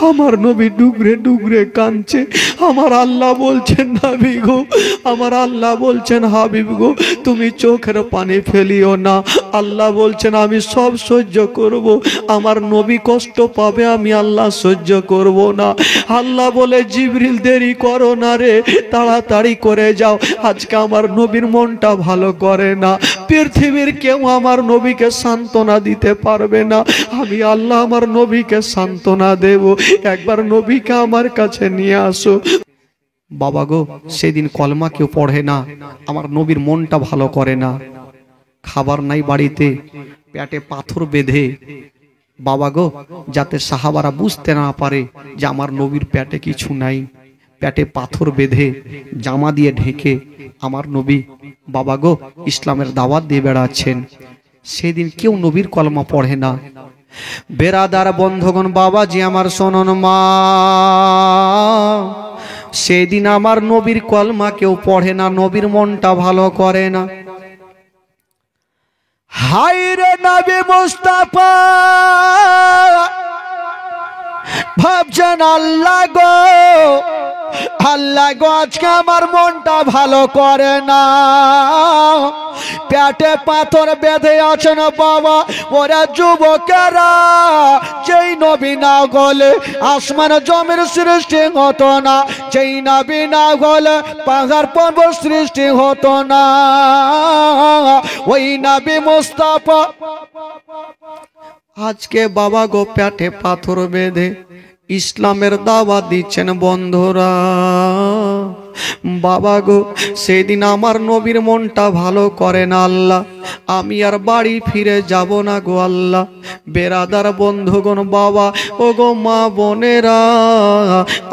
আমার নবী ডুগরে ডুগরে কাঁদছে। আমার আল্লাহ বলছেন নবী গো, আমার আল্লাহ বলছেন হাবিব গো, তুমি চোখের পানি ফেলিও না। আল্লাহ বলছেন আমি সব সহ্য করব। আমার নবী কষ্ট পাবে, আমি আল্লাহ সহ্য করব না। আল্লাহ বলে জিবরিল দেরি করো না রে, তাড়াতাড়ি করে যাও। আজকে আমার নবীর মনটা ভালো করে না। পৃথিবীর কেউ আমার নবীকে সান্ত্বনা দিতে পারবে না, আমি আল্লাহ আমার নবীকে সান্ত্বনা দেব। একবার নবীকে আমার কাছে নিয়ে আসো। বাবা গো, সেদিন কলমা কেউ পড়ে না, আমার নবীর মনটা ভালো করে না। খাবার নাই বাড়িতে, পেটে পাথর বেঁধে, বাবা গো, যাতে সাহাবারা বুঝতে না পারে যে আমার নবীর পেটে কিছু নাই, পেটে পাথর বেঁধে জামা দিয়ে ঢেকে আমার নবী বাবা গো ইসলামের দাওয়াত দিয়ে বেড়াচ্ছেন। সেদিন কেউ নবীর কলমা পড়ে না। বেরাদার বন্ধুগণ, বাবাজি আমার শোনন মা, সেদিন আমার নবীর কলমা কেউ পড়ে না, নবীর মনটা ভালো করে না। হায়রে নবী মুস্তাফা, ভাবছেন আল্লাহ গো, আল্লাহ গো আজকে আমার মনটা ভালো করে না। পেটে পাথর বেঁধে আছেন বাবা, ওরা যুবকেরা, যেই নবী না গলে আসমান জমির সৃষ্টি হতো না, যেই নবী না গলে পাহাড় পর্বত সৃষ্টি হতো না। ওই নবী মুস্তাফা আজকে বাবা গো পেটে পাথর বেঁধে ইসলামের দাওয়াত দিচ্ছেন বন্ধুরা। বাবা গো, সেদিন আমার নবীর মনটা ভালো করে না আল্লাহ, আমি আর বাড়ি ফিরে যাব না গো আল্লাহ। বেরাদার বন্ধুগণ, বাবা ও গো মা বোনেরা,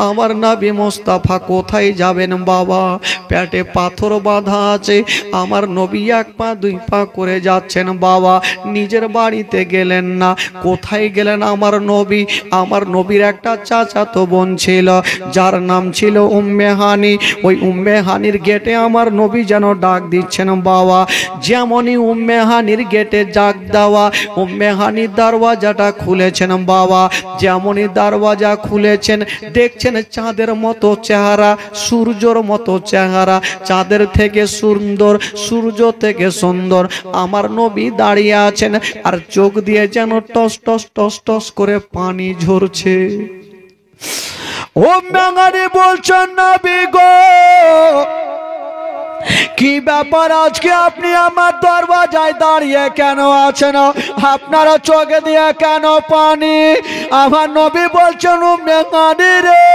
আমার নবী মুস্তাফা কোথায় যাবেন বাবা? পেটে পাথর বাঁধা আছে, আমার নবী এক পা দুই পা করে যাচ্ছেন বাবা, নিজের বাড়িতে গেলেন না। কোথায় গেলেন আমার নবী? আমার নবীর একটা চাচাতো বোন ছিল, যার নাম ছিল উম্মে হানি। ওই উম্মে হানির গেটে আমার নবী যেন ডাক দিচ্ছেন বাবা। যেমনই উম্মে হানির গেটে ডাক দেওয়া, উম্মে হানি দরওয়াজাটা খুলেছেন বাবা। যেমনই দরওয়াজা খুলেছেন, দেখছেন চাঁদের মতো চেহারা, সূর্যর মতো চেহারা, চাঁদের থেকে সুন্দর, সূর্য থেকে সুন্দর আমার নবী দাঁড়িয়ে আছেন, আর চোখ দিয়ে যেন টস টস টস টস করে পানি ঝরছে। উম্মে হানি বলছেন নবী গো, কি ব্যাপার আজকে আপনি আমার দরওয়াজায় দাঁড়িয়ে কেন আছেন? আপনারা চোখে দিয়ে কেন পানি? আমার নবী বলছেন উম্মে হানি রে,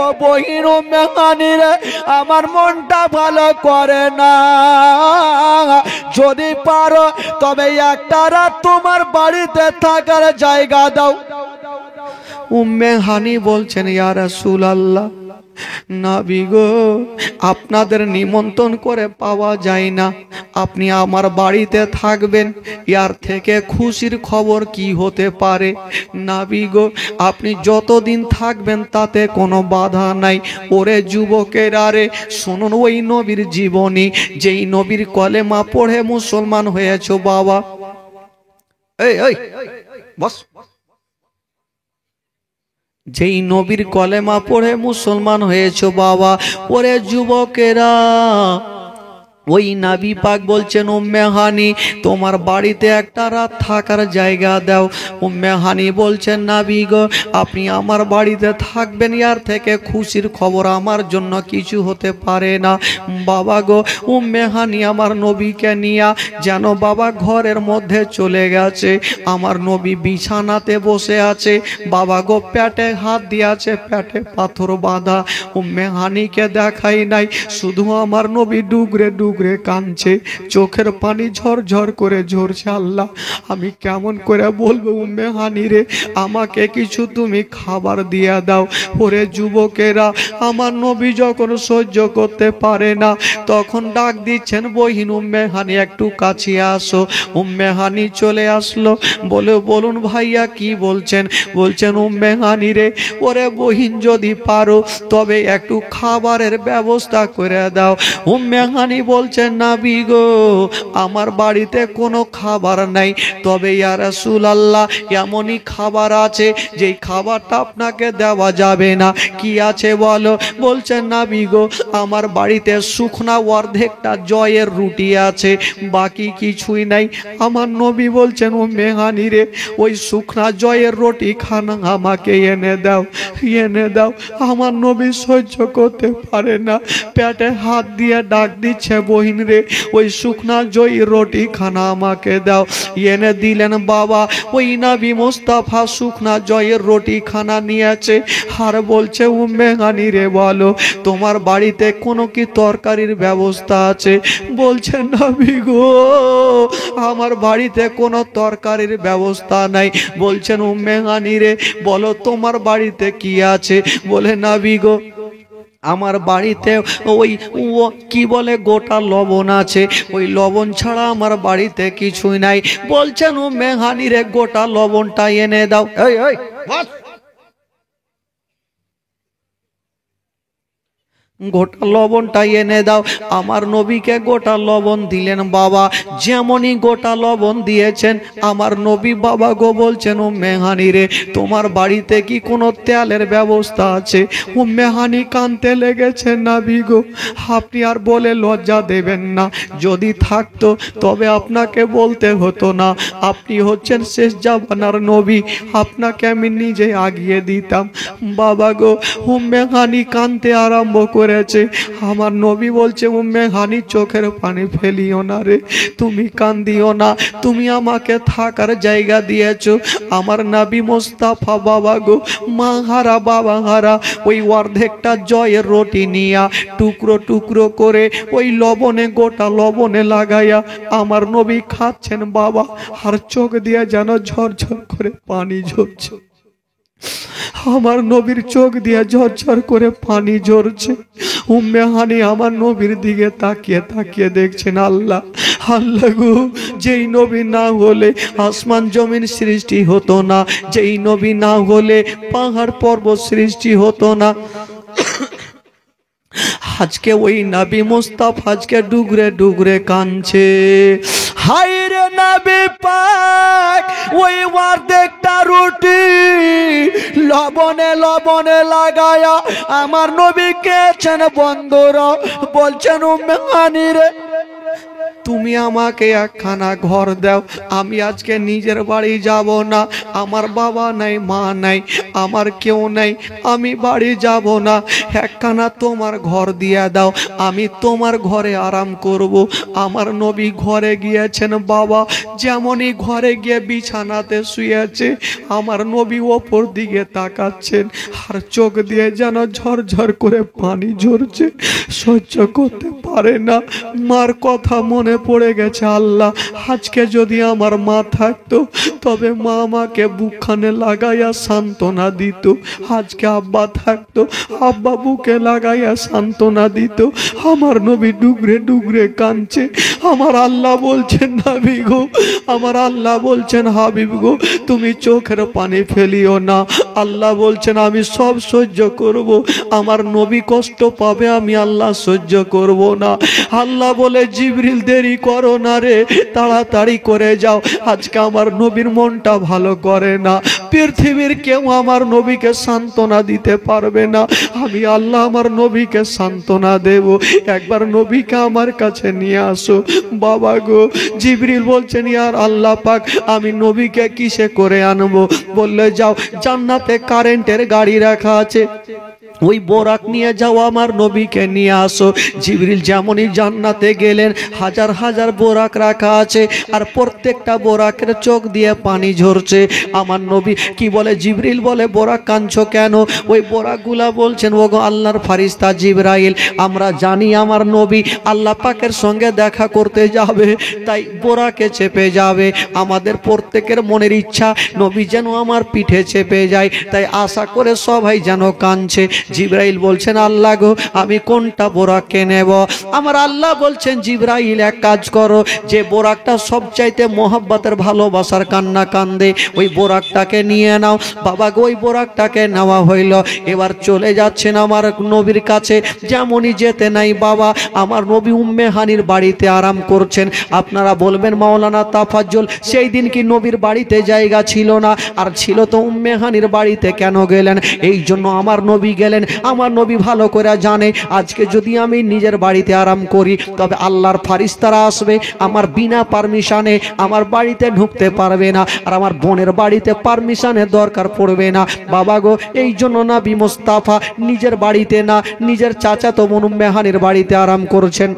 ও বহিন উম্মে হানি রে, আমার মনটা ভালো করে না। যদি পারো তবে একটা রাত তোমার বাড়িতে থাকার জায়গা দাও। উম্মে হানি বলছেন ইয়া রাসূলুল্লাহ, নবী গো, আপনাদের নিমন্ত্রণ করে পাওয়া যায় না, আপনি আমার বাড়িতে থাকবেন, ইয়ার থেকে খুশির খবর কি হতে পারে? নবী গো, আপনি যতদিন থাকবেন তাতে কোনো বাধা নাই। ওরে যুবকেরা রে, শুনুন ওই নবীর জীবনী, যেই নবীর কলেমা পড়ে মুসলমান হয়েছো বাবা। এই এই বস, যেই নবীর কলেমা পড়ে মুসলমান হয়েছো বাবা, ওরে যুবকেরা, ওই নবী পাক বলছেন উম্মে হানি, তোমার বাড়িতে একটা রাত থাকার জায়গা দাও। উম্মে হানি বলছেন নবী গো, আপনি আমার বাড়িতে থাকবেন, ইয়ার থেকে খুশির খবর আমার জন্য কিছু হতে পারে না। বাবা গো, উম্মে হানি আমার নবীকে নিয়ে যেন বাবা ঘরের মধ্যে চলে গেছে। আমার নবী বিছানাতে বসে আছে, বাবা গো পেটে হাত দিয়ে আছে, পেটে পাথর বাঁধা। উম্মে হানিকে দেখাই নাই, শুধু আমার নবী ডুগরে ডুগরে কাঁদছে, চোখের পানি ঝরঝর করে ঝরছে। আল্লাহ, আমি কেমন করে বলবো উম্মে হানি রে, আমাকে কিছু তুমি খাবার দিয়ে দাও। ওরে যুবকেরা, আমার নবী যখন সহ্য করতে পারে না, তখন ডাক দিচ্ছেন বহিন উম্মে হানি একটু কাছে আসো। উম্মে হানি চলে আসলো, বলে বলুন ভাইয়া কি বলছেন? বলছেন উম্মে হানি রে, ওরে বহিন যদি পারো তবে একটু খাবারের ব্যবস্থা করে দাও। উম্মে হানি বল বলছেন নবী গো আমার বাড়িতে কোনো খাবার নাই, তবে ইয়া রাসূলুল্লাহ এমনই খাবার আছে যেই খাবারটা আপনাকে দেওয়া যাবে না। কি আছে বলো? বলছেন নবী গো আমার বাড়িতে শুকনা অর্ধেকটা জয়ের রুটি আছে, বাকি কিছুই নাই। আমার নবী বলছেন ও মেহানি রে ওই শুকনা জয়ের রুটি খানা আমাকে এনে দাও, এনে দাও। আমার নবী সহ্য করতে পারে না, পেটে হাত দিয়ে ডাক দিচ্ছে বহিন রে ওই শুকনা জয় রুটি খানা আমাকে দাও। এনে দিলেন বাবা। ওই নবী মুস্তাফা শুকনা জয়ের রুটি খানা নিয়েছে আর বলছে উম্মে হানি রে বলো তোমার বাড়িতে কোনো কি তরকারির ব্যবস্থা আছে? বলছে নবী গো আমার বাড়িতে কোনো তরকারির ব্যবস্থা নাই। বলছেন উম্মে হানি রে বলো তোমার বাড়িতে কি আছে? বলে নবী গো আমার বাড়িতে ওই কি বলে গোটা লবণ আছে, ওই লবণ ছাড়া আমার বাড়িতে কিছুই নাই। বলছেন ও মেহানি রে গোটা লবণটা এনে দাও। এই এই গোটা লবণটা এনে দাও। আমার নবীকে গোটা লবণ দিলেন বাবা। যেমনই গোটা লবণ দিয়েছেন আমার নবী বাবা গো বলছেন ও মেহানি রে তোমার বাড়িতে কি কোনো তেলের ব্যবস্থা আছে? ও মেহানি কানতে লেগেছেন নবী গো আপনি আর বলে লজ্জা দেবেন না, যদি থাকতো তবে আপনাকে বলতে হতো না, আপনি হচ্ছেন শেষ জামানার নবী, আপনাকে আমি নিজে আগিয়ে দিতাম। বাবা গো ও মেহানি কানতে আরম্ভ করে আমার নবী বলছে উম্মে হানি চোখের পানি ফেলিও না রে, তুমি কান্দিও না, তুমি আমাকে থাকার জায়গা দিয়েছো। আমার নবী মুস্তাফা বাবা গো মা হারা বাবা হারা ওই অর্ধেকটা জয়ের রুটি নিয়া টুকরো টুকরো করে ওই লবণে গোটা লবণে লাগাইয়া আমার নবী খাচ্ছেন বাবা। আর চোখ দিয়ে যেন ঝরঝর করে পানি ঝরছে। আমার নবীর চোখ দিয়ে ঝরঝর করে পানি ঝরছে। উম্মে হানি আমার নবীর দিকে তাকিয়ে তাকিয়ে দেখছেন আল্লাহ আল্লাহ গো যেই নবী না হলে আসমান জমিন সৃষ্টি হতো না, যেই নবী না হলে পাহাড় পর্বত সৃষ্টি হতো না। আজকে ওই নবী মুস্তাফা আজকে ডুগরে ডুগরে কাঁদছে। হায় রে নবী পাক ওই অর্ধেকটা রুটি লবণে লবণে লাগায়া আমার নবী খেয়েছেন বন্ধুরা। বলছেন উম্মে হানি রে তুমি আমাকে একখানা ঘর দাও, আমি আজকে নিজের বাড়ি যাব না, আমার বাবা নাই মা নাই আমার কেউ নাই, আমি বাড়ি যাব না, একখানা তোমার ঘর দিয়ে দাও, আমি তোমার ঘরে আরাম করব। আমার নবী ঘরে গিয়েছেন বাবা, যেমনই ঘরে গিয়ে বিছানাতে শুয়েছে আমার নবী ওপর দিকে তাকাচ্ছেন আর চোখ দিয়ে যেন ঝরঝর করে পানি ঝরছে, সহ্য করতে পারে না। মার কথা মনে পড়ে গেছে, আল্লাহ আজকে যদি আমার মা থাকতো তবে মা আমাকে বুকখানে লাগাইয়া সান্ত্বনা দিত, আজকে আব্বা থাকতো আব্বা বুকে লাগাইয়া সান্ত্বনা দিত। আমার নবী ডুগরে ডুগরে কাঁদছে। আমার আল্লাহ বলছেন নবী গো, আমার আল্লাহ বলছেন হাবিব গো তুমি চোখের পানি ফেলিও না। আল্লাহ বলছেন আমি সব সহ্য করব, আমার নবী কষ্ট পাবে আমি আল্লাহ সহ্য করব না। আল্লাহ বলে জিবরিল দেরি করো না রে, তাড়াতাড়ি করে যাও, আজকে আমার নবীর মনটা ভালো করে না, পৃথিবীর কেউ আমার নবীকে সান্ত্বনা দিতে পারবে না, আমি আল্লাহ আমার নবীকে সান্ত্বনা দেব, একবার নবীকে আমার কাছে নিয়ে আসো। বাবা গো জিবরিল বলছেন ইয়ার আল্লাহ পাক আমি নবীকে কিসে করে আনবো? বললে যাও জান্নাতে কারেন্টের গাড়ি রাখা আছে, ওই বোরাক নিয়ে যাও আমার নবীকে নিয়ে আসো। জিবরিল যেমনই জান্নাতে গেলেন হাজার হাজার বোরাক রাখা আছে আর প্রত্যেকটা বোরাকের চোখ দিয়ে পানি ঝরছে। আমার নবী কি বলে, জিবরিল বলে বোরাক কাঁদছো কেন? ওই বোরাকগুলা বলছেন ওগো আল্লাহর ফারিস্তা জিবরাইল, আমরা জানি আমার নবী আল্লাহ পাকের সঙ্গে দেখা করতে যাবে, তাই বোরাকে চেপে যাবে, আমাদের প্রত্যেকের মনের ইচ্ছা নবী যেন আমার পিঠে চেপে যায়, তাই আশা করে সবাই যেন কাঁদছে। জিবরাইল বলছেন আল্লাহ গো আমি কোনটা বোরাককে নেব? আমার আল্লাহ বলছেন জিবরাইল এক কাজ করো, যে বোরাকটা সবচাইতে মোহাব্বতের ভালোবাসার কান্না কান্দে ওই বোরাকটাকে নিয়ে নাও। বাবা গো ওই বোরাকটাকে নেওয়া হইল। এবার চলে যাচ্ছেন আমার নবীর কাছে। যেমনই যেতে নাই বাবা আমার নবী উম্মে হানির বাড়িতে আরাম করছেন। আপনারা বলবেন মাওলানা তাফাজ্জল সেই দিন কি নবীর বাড়িতে জায়গা ছিল না? আর ছিল তো, উম্মে হানির বাড়িতে কেন গেলেন? এই জন্য আমার নবী গেলেন। আমার নবী ভালো করে জানে আজকে যদি আমি নিজের বাড়িতে আরাম করি তবে আল্লাহর ফারিস্তারা আসবে, আমার বিনা পারমিশনে আমার বাড়িতে ঢুকতে পারবে না, আর আমার বোনের বাড়িতে পারমিশনের দরকার পড়বে না। বাবা গো এই জন্য নবী মুস্তাফা নিজের বাড়িতে না, নিজের চাচাতো বোন উম্মে হানির বাড়িতে আরাম করছেন।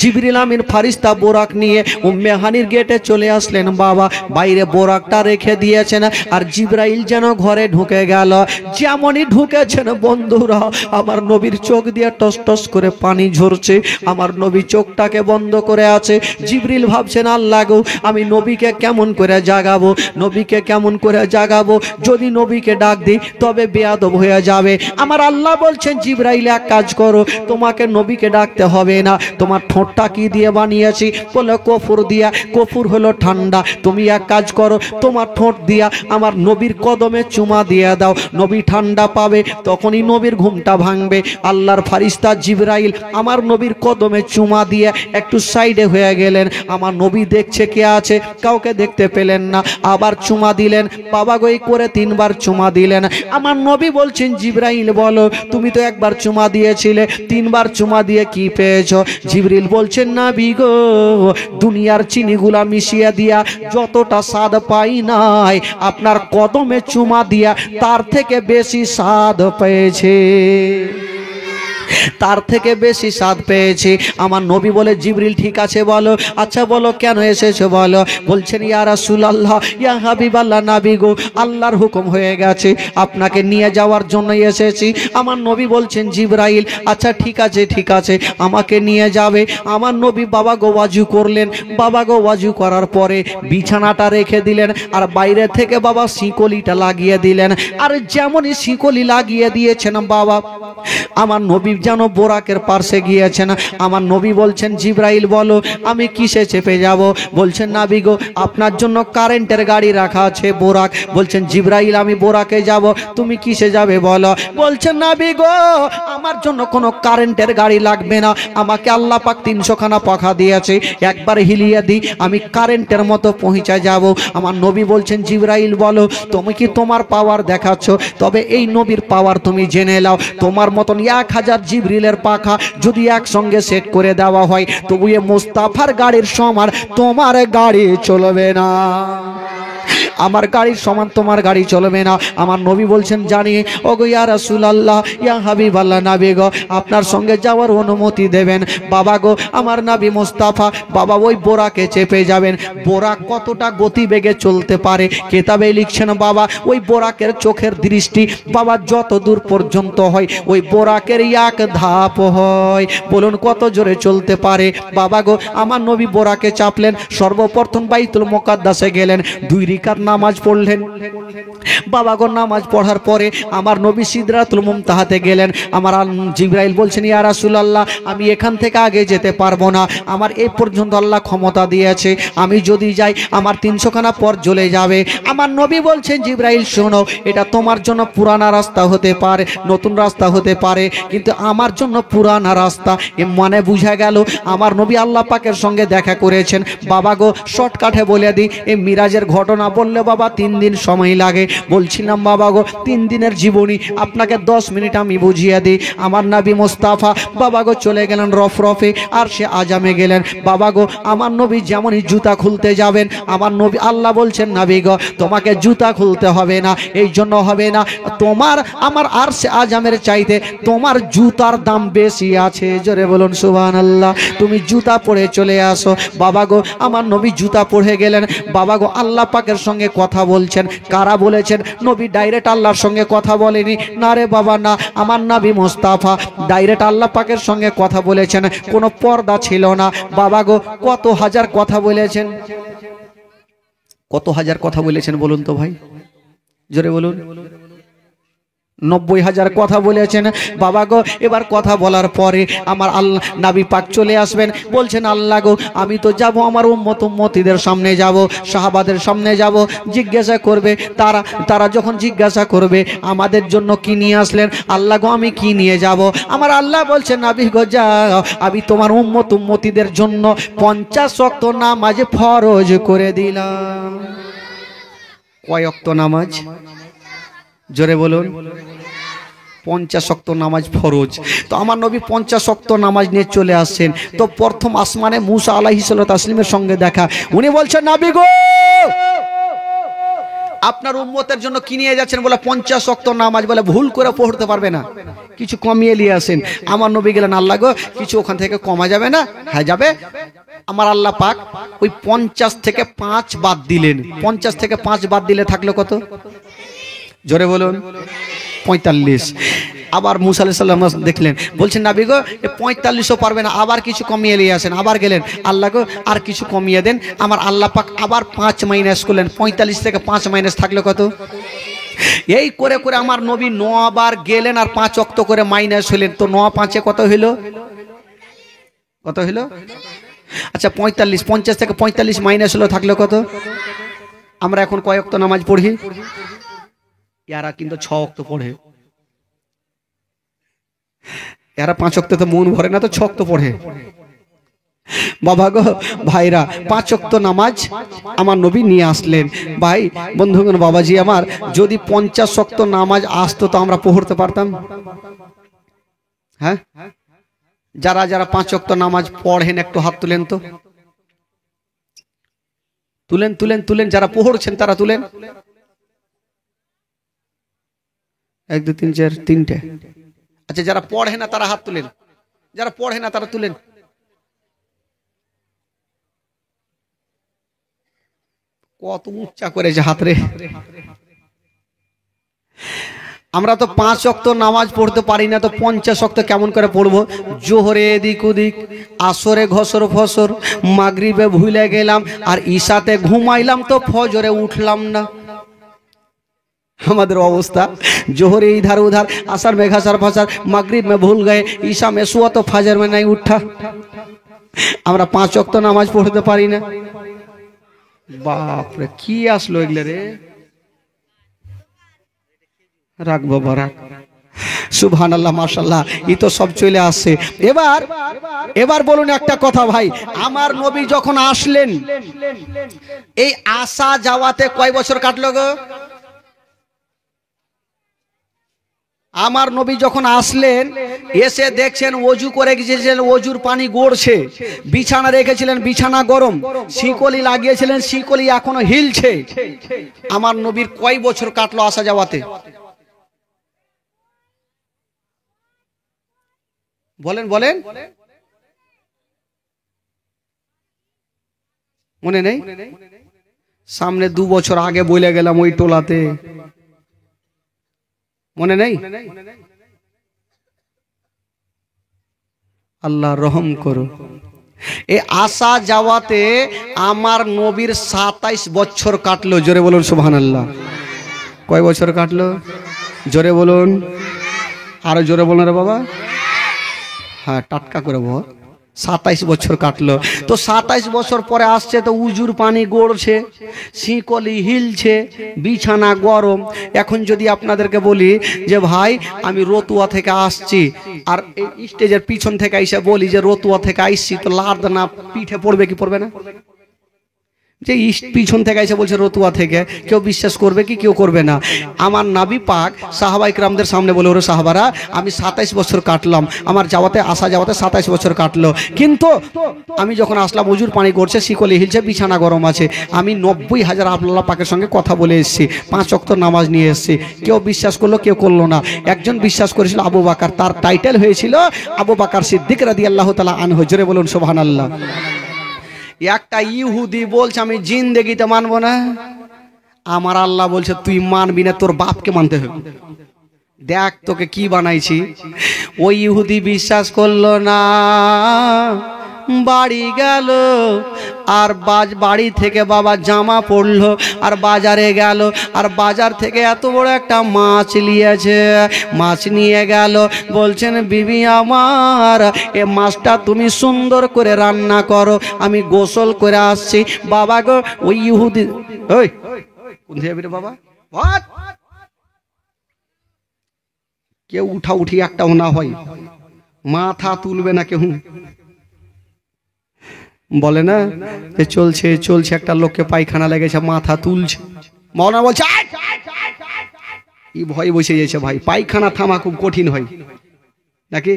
জিবরিল আমিন ফারিস্তা বোরাক নিয়ে উম্মে হানির গেটে চলে আসলেন। বাবা বাইরে বোরাকটা রেখে দিয়েছেন, আর জিবরাইল যেন ঘরে ঢুকে গেল। যেমনই ঢুকেছেন বন্ধুরা আমার নবীর চোখ দিয়ে টস টস করে পানি ঝরছে। আমার নবী চোখটাকে বন্ধ করে আছে। জিবরিল ভাবছেন আল্লাহ গো আমি নবীকে কেমন করে জাগাবো, নবীকে কেমন করে জাগাবো? যদি নবীকে ডাক দিই তবে বেয়াদব হয়ে যাবে। আমার আল্লাহ বলছেন জিবরাইল এক কাজ করো, তোমাকে নবীকে ডাকতে হবে না। তোমার ঠোঁটটা কি দিয়ে বানিয়েছি? বলে কফুর দিয়া। কফুর হলো ঠান্ডা। তুমি এক কাজ করো, তোমার ঠোঁট দিয়া আমার নবীর কদমে চুমা দিয়ে দাও, নবী ঠান্ডা পাবে, তখনই নবীর ঘুমটা ভাঙবে। আল্লাহর ফারিস্তা জিবরাইল আমার নবীর কদমে চুমা দিয়ে একটু সাইডে হয়ে গেলেন। আমার নবী দেখছে কে আছে, কাউকে দেখতে পেলেন না। আবার চুমা দিলেন। বাবা গই করে 3 বার চুমা দিলেন। আমার নবী বলছেন জিবরাইল বলো তুমি তো একবার চুমা দিয়েছিলে, 3 বার চুমা দিয়ে কি পেয়েছো? জিবরিল বলছেন নবী গো দুনিয়ার চিনিগুলা মিশিয়ে দিয়া যতটা স্বাদ পাই নাই আপনার কদমে চুমা দিয়া তার থেকে বেশি স্বাদ পেয়েছে, তার থেকে বেশি স্বাদ পেয়েছি। আমার নবী বলে জিবরিল ঠিক আছে বলো। আচ্ছা বলো কেন এসেছো বলো। বলছেন ইয়া রাসূলুল্লাহ ইয়া হাবিবাল্লাহ নবী গো আল্লাহর হুকুম হয়ে গেছে, আপনাকে নিয়ে যাওয়ার জন্য এসেছি। আমার নবী বলছেন জিবরাইল আচ্ছা ঠিক আছে ঠিক আছে আমাকে নিয়ে যাবে। আমার নবী বাবা গো ওয়াজু করলেন। বাবা গো ওয়াজু করার পরে বিছানাটা রেখে দিলেন, আর বাইরে থেকে বাবা শিকলিটা লাগিয়ে দিলেন। আর যেমনই শিকলি লাগিয়ে দিয়েছেন বাবা আমার নবী যেন বোরাকের পার্শ্বে গিয়েছেন। আমার নবী বলছেন জিবরাইল বলো আমি কিসে চেপে যাব? বলছেন নবী গো আপনার জন্য কারেন্টের গাড়ি রাখা আছে বোরাক। বলছেন জিবরাইল আমি বোরাকে যাব, তুমি কিসে যাবে বলো? বলছেন নবী গো আমার জন্য কোনো কারেন্টের গাড়ি লাগবে না, আমাকে আল্লাহ পাক 300 খানা পাখা দিয়েছে, একবার হিলিয়ে দিই আমি কারেন্টের মতো পৌঁছে যাব। আমার নবী বলছেন জিবরাইল বলো তুমি কি তোমার পাওয়ার দেখাচ্ছ? তবে এই নবীর পাওয়ার তুমি জেনে নাও, তোমার মতন 1000 জিবরিলের পাখা যদি একসঙ্গে সেট করে দেওয়া হয় তবু এ মুস্তাফার গাড়ির সমান তোমার গাড়ি চলবে না, আমার গাড়ির সমান তোমার গাড়ি চলবে না। আমার নবী বলছেন জানি ওগো ইয়া রাসূলুল্লাহ ইয়া হাবিবাল্লাহ নবী গো আপনার সঙ্গে যাওয়ার অনুমতি দেবেন। বাবা গো আমার নবী মুস্তাফা বাবা ওই বোরাকে চেপে যাবেন। বোরাক কতটা গতিবেগে চলতে পারে কিতাবে লিখছেন বাবা ওই বোরাকের চোখের দৃষ্টি বাবা যত দূর পর্যন্ত হয় ওই বোরাকের এক ধাপ হয়। বলুন কত জোরে চলতে পারে। বাবা গো আমার নবী বোরাকে চাপলেন। সর্বপ্রথম বাইতুল মুকাদ্দাসে গেলেন, 2 রাকাত নামাজ পড়লেন। বাবা গো নামাজ পড়ার পরে আমার নবী সিদরাতুল মুনতাহাতে গেলেন। আমার জিবরাইল বলছেন ইয়া রাসূলুল্লাহ আমি এখান থেকে আগে যেতে পারবো না, আমার এই পর্যন্ত আল্লাহ ক্ষমতা দিয়েছে, আমি যদি যাই আমার 300 খানা পর চলে যাবে। আমার নবী বলছেন জিবরাইল শোনো এটা তোমার জন্য পুরানা রাস্তা হতে পারে, নতুন রাস্তা হতে পারে, কিন্তু আমার জন্য পুরানা রাস্তা। এ মানে বুঝা গেল আমার নবী আল্লাহ পাকের সঙ্গে দেখা করেছেন। বাবা গো শর্টকাটে বলে দিই এই মিরাজের ঘটনা বললে বাবা 3 দিন সময় লাগে। বলছিলাম বাবা গো 3 দিনের জীবনী আপনাকে 10 মিনিট আমি বুঝিয়ে দিই। আমার নবী মুস্তাফা বাবা গো চলে গেলেন রফরফে আর সে আজামে গেলেন। বাবা গো আমার নবী যেমনই জুতা খুলতে যাবেন আমার নবী আল্লাহ বলছেন নবী গো তোমাকে জুতা খুলতে হবে না, এই জন্য হবে না তোমার আমার আর সে আজামের চাইতে তোমার জুতার দাম বেশি আছে। জোরে বলুন সুবহানাল্লাহ। তুমি জুতা পরে চলে আসো। বাবা গো আমার নবী জুতা পরে গেলেন। বাবা গো আল্লাহ পাকের সঙ্গে কথা বলছেন। কারা বলেছেন? নবী ডাইরেক্ট আল্লাহর সঙ্গে কথা বলেনি, না রে বাবা না, আমার নবী মুস্তাফা ডাইরেক্ট আল্লাহ পাকের সঙ্গে কথা বলেছেন, কোনো পর্দা ছিল না। বাবা গো কত হাজার কথা বলেছেন, কত হাজার কথা বলেছেন বলুন তো ভাই, জোরে বলুন। 90,000 কথা বলেছেন বাবা গো। এবার কথা বলার পরে আমার আল্লাহ নবী পাক চলে আসবেন, বলছেন আল্লাহ গো আমি তো যাব, আমার উম্মতিদের সামনে যাব, সাহাবাদের সামনে যাব, জিজ্ঞাসা করবে তারা যখন জিজ্ঞাসা করবে আমাদের জন্য কি নিয়ে আসলেন, আল্লাহ গো আমি কি নিয়ে যাব। আমার আল্লাহ বলছেন নবী গো যাও, আমি তোমার উম্মতিদের জন্য 50 ওয়াক্ত নামাজ ফরজ করে দিলাম। কয় ওয়াক্ত নামাজ? জোরে বলুন। 50 ওয়াক্ত নামাজ ফরজ। তো আমার নবী 50 ওয়াক্ত নামাজ নিয়ে চলে আসছেন। তো প্রথম আসমানে মুসা আলাইহিস সালাতু তাসলিমের সঙ্গে দেখা। উনি বলছেন নবী গো আপনার উম্মতের জন্য কি নিয়ে যাচ্ছেন? বলে 50 ওয়াক্ত নামাজ। বলে ভুল করে পড়তে পারবে না, কিছু কমিয়ে নিয়ে আসেন। আমার নবী গেলেন আল্লাহ গো কিছু ওখান থেকে কমা যাবে না? হ্যাঁ যাবে। আমার আল্লাহ পাক ওই 50 থেকে 5 বাদ দিলেন। 50 থেকে 5 বাদ দিলে থাকলো কত? জোরে বলুন। 45। আবার মুসা আলাইহিস সালাম দেখলেন, বলছেন নবী গো 45ও পারবে না, আবার কিছু কমিয়ে নিয়ে আসেন। আবার গেলেন আল্লাহ গো আর কিছু কমিয়ে দেন। আমার আল্লাহ পাক আবার 5 মাইনাস করলেন। 45 থেকে 5 মাইনাস থাকলো কত? এই করে করে আমার নবী 9 বার গেলেন আর 5 ওয়াক্ত করে মাইনাস হলেন। তো 9 5 কত হইল? কত হইল? আচ্ছা 45, 50 থেকে 45 মাইনাস হলো, থাকলো কত? আমরা এখন কয় ওয়াক্ত নামাজ পড়ি? এরা কিন্তু 6 ওয়াক্ত পড়ে। এরা 5 ওয়াক্ত তো মন ভরে না, তো 6 ওয়াক্ত পড়ে। বাবা গো ভাইরা 5 ওয়াক্ত নামাজ আমার নবী নিয়ে আসলেন। ভাই বন্ধুগণ বাবাজি আমার, যদি 50 ওয়াক্ত নামাজ আসতো তো আমরা পড়তে পারতাম? হ্যাঁ, যারা যারা 5 ওয়াক্ত নামাজ পড়েন একটু হাত তুলেন তো। তুলেন তুলেন তুলেন, যারা পড়ছেন তারা তুলেন। 1 2 3 4, 3টে। আচ্ছা যারা পড়ে না তারা হাত তুলেন, যারা পড়ে না তারা তুলেন। কত উচ্চা করেছে হাত রে। আমরা তো 5 ওয়াক্ত নামাজ পড়তে পারি না, তো 50 ওয়াক্ত কেমন করে পড়বো? জোহরে এদিক ওদিক, আসরে ঘসর ফসর, মাগরিবে ভুলে গেলাম, আর ঈশাতে ঘুমাইলাম, তো ফজরে উঠলাম না। हमारे अवस्था जोहरे इधर उधर असर में घसर फसर मगरिब में भूल गए ईशा में सुआ तो फजर में नहीं उठा আমরা 5 ওয়াক্ত নামাজ পড়তে পারি না। বাপ রে কি আসলো এগুলা রে, রাখ বাবা রাখ। সুবহানাল্লাহ মাশাআল্লাহ, এই তো সব চলে আসছে। এবার বলুন একটা কথা ভাই, আমার নবী যখন আসলেন এই আসা যাওয়াতে কয় বছর কাটলো গো? আমার নবী যখন আসলেন এসে দেখছেন ওযু করে গিয়েছিলেন, ওযুর পানি গড়ছে, বিছানা রেখেছিলেন, বিছানা গরম, শিকলি লাগিয়েছিলেন, শিকলি এখনো হিলছে। আমার নবীর কয় বছর কাটলো আসা যাওয়াতে? বলেন বলেন, মনে নেই? সামনে 2 বছর আগে বলে গেলাম ওই টোলাতে, মনে নেই? আল্লাহ রহম করো। এই আসা যাওয়াতে আমার নবীর 27 বছর কাটলো। জোরে বলুন সুবহানাল্লাহ। কয় বছর কাটলো? জোরে বলুন, আরো জোরে বলুন রে বাবা। হ্যাঁ টাটকা করে বল। 27 বছর কাটলো। তো 27 বছর পরে আসছে, তো উজুর পানি গড়ছে, শিকলি হিলছে, বিছানা গরম। এখন যদি আপনাদেরকে বলি যে ভাই আমি রতুয়া থেকে আসছি, আর এই স্টেজের পিছন থেকে এসে বলি যে রতুয়া থেকে আসছি, তো লাদ না পিঠে পড়বে কি পড়বে না? যে পিছন থেকে এসে বলছে রতুয়া থেকে, কেউ বিশ্বাস করবে কি কেউ করবে না। আমার নবী পাক সাহাবা ইকরামদের সামনে বলে, ওরে সাহাবারা আমি 27 বছর কাটলাম, আমার যাওয়াতে আসা যাওয়াতে 27 বছর কাটলো, কিন্তু আমি যখন আসলাম উজুর পানি করছে, শিকলি হিলছে, বিছানা গরম আছে, আমি 90,000 আল্লাহ পাকের সঙ্গে কথা বলে এসেছি, 5 ওয়াক্ত নামাজ নিয়ে এসেছি। কেউ বিশ্বাস করলো কেউ করলো না। একজন বিশ্বাস করেছিল আবু বকর, তার টাইটেল হয়েছিল আবু বকর সিদ্দিক রাদিয়াল্লাহু তাআলা আনহু। জোরে বলুন সুবহানাল্লাহ। একটা ইহুদি বলছে আমি জিন্দেগিতে মানবো না। আমার আল্লাহ বলছে তুই মানবি না, তোর বাপকে মানতে হবে। দেখ তোকে কি বানাইছি। ওই ইহুদি বিশ্বাস করলো না, বাড়ি গেল আর বাড়ি থেকে বাবা জামা পড়লো আর বাজারে গেল আর বাজার থেকে এত বড় একটা মাছ নিয়েছে। মাছ নিয়ে গেল, বলছেন বিবি আমার এ মাছটা তুমি সুন্দর করে রান্না করো, আমি গোসল করে আসছি। বাবা গো ওই ইহুদি, ওই কোন যাবি রে বাবা, কেউ উঠা উঠি একটাও না হয়, মাথা তুলবে না কেউ, বলে না চলছে চলছে একটা লোককে পায়খানা লেগেছে মাথা তুলছে, মৌলানা বলছে ভয় বসে গেছে ভাই, পায়খানা থামা খুব কঠিন হয় নাকি?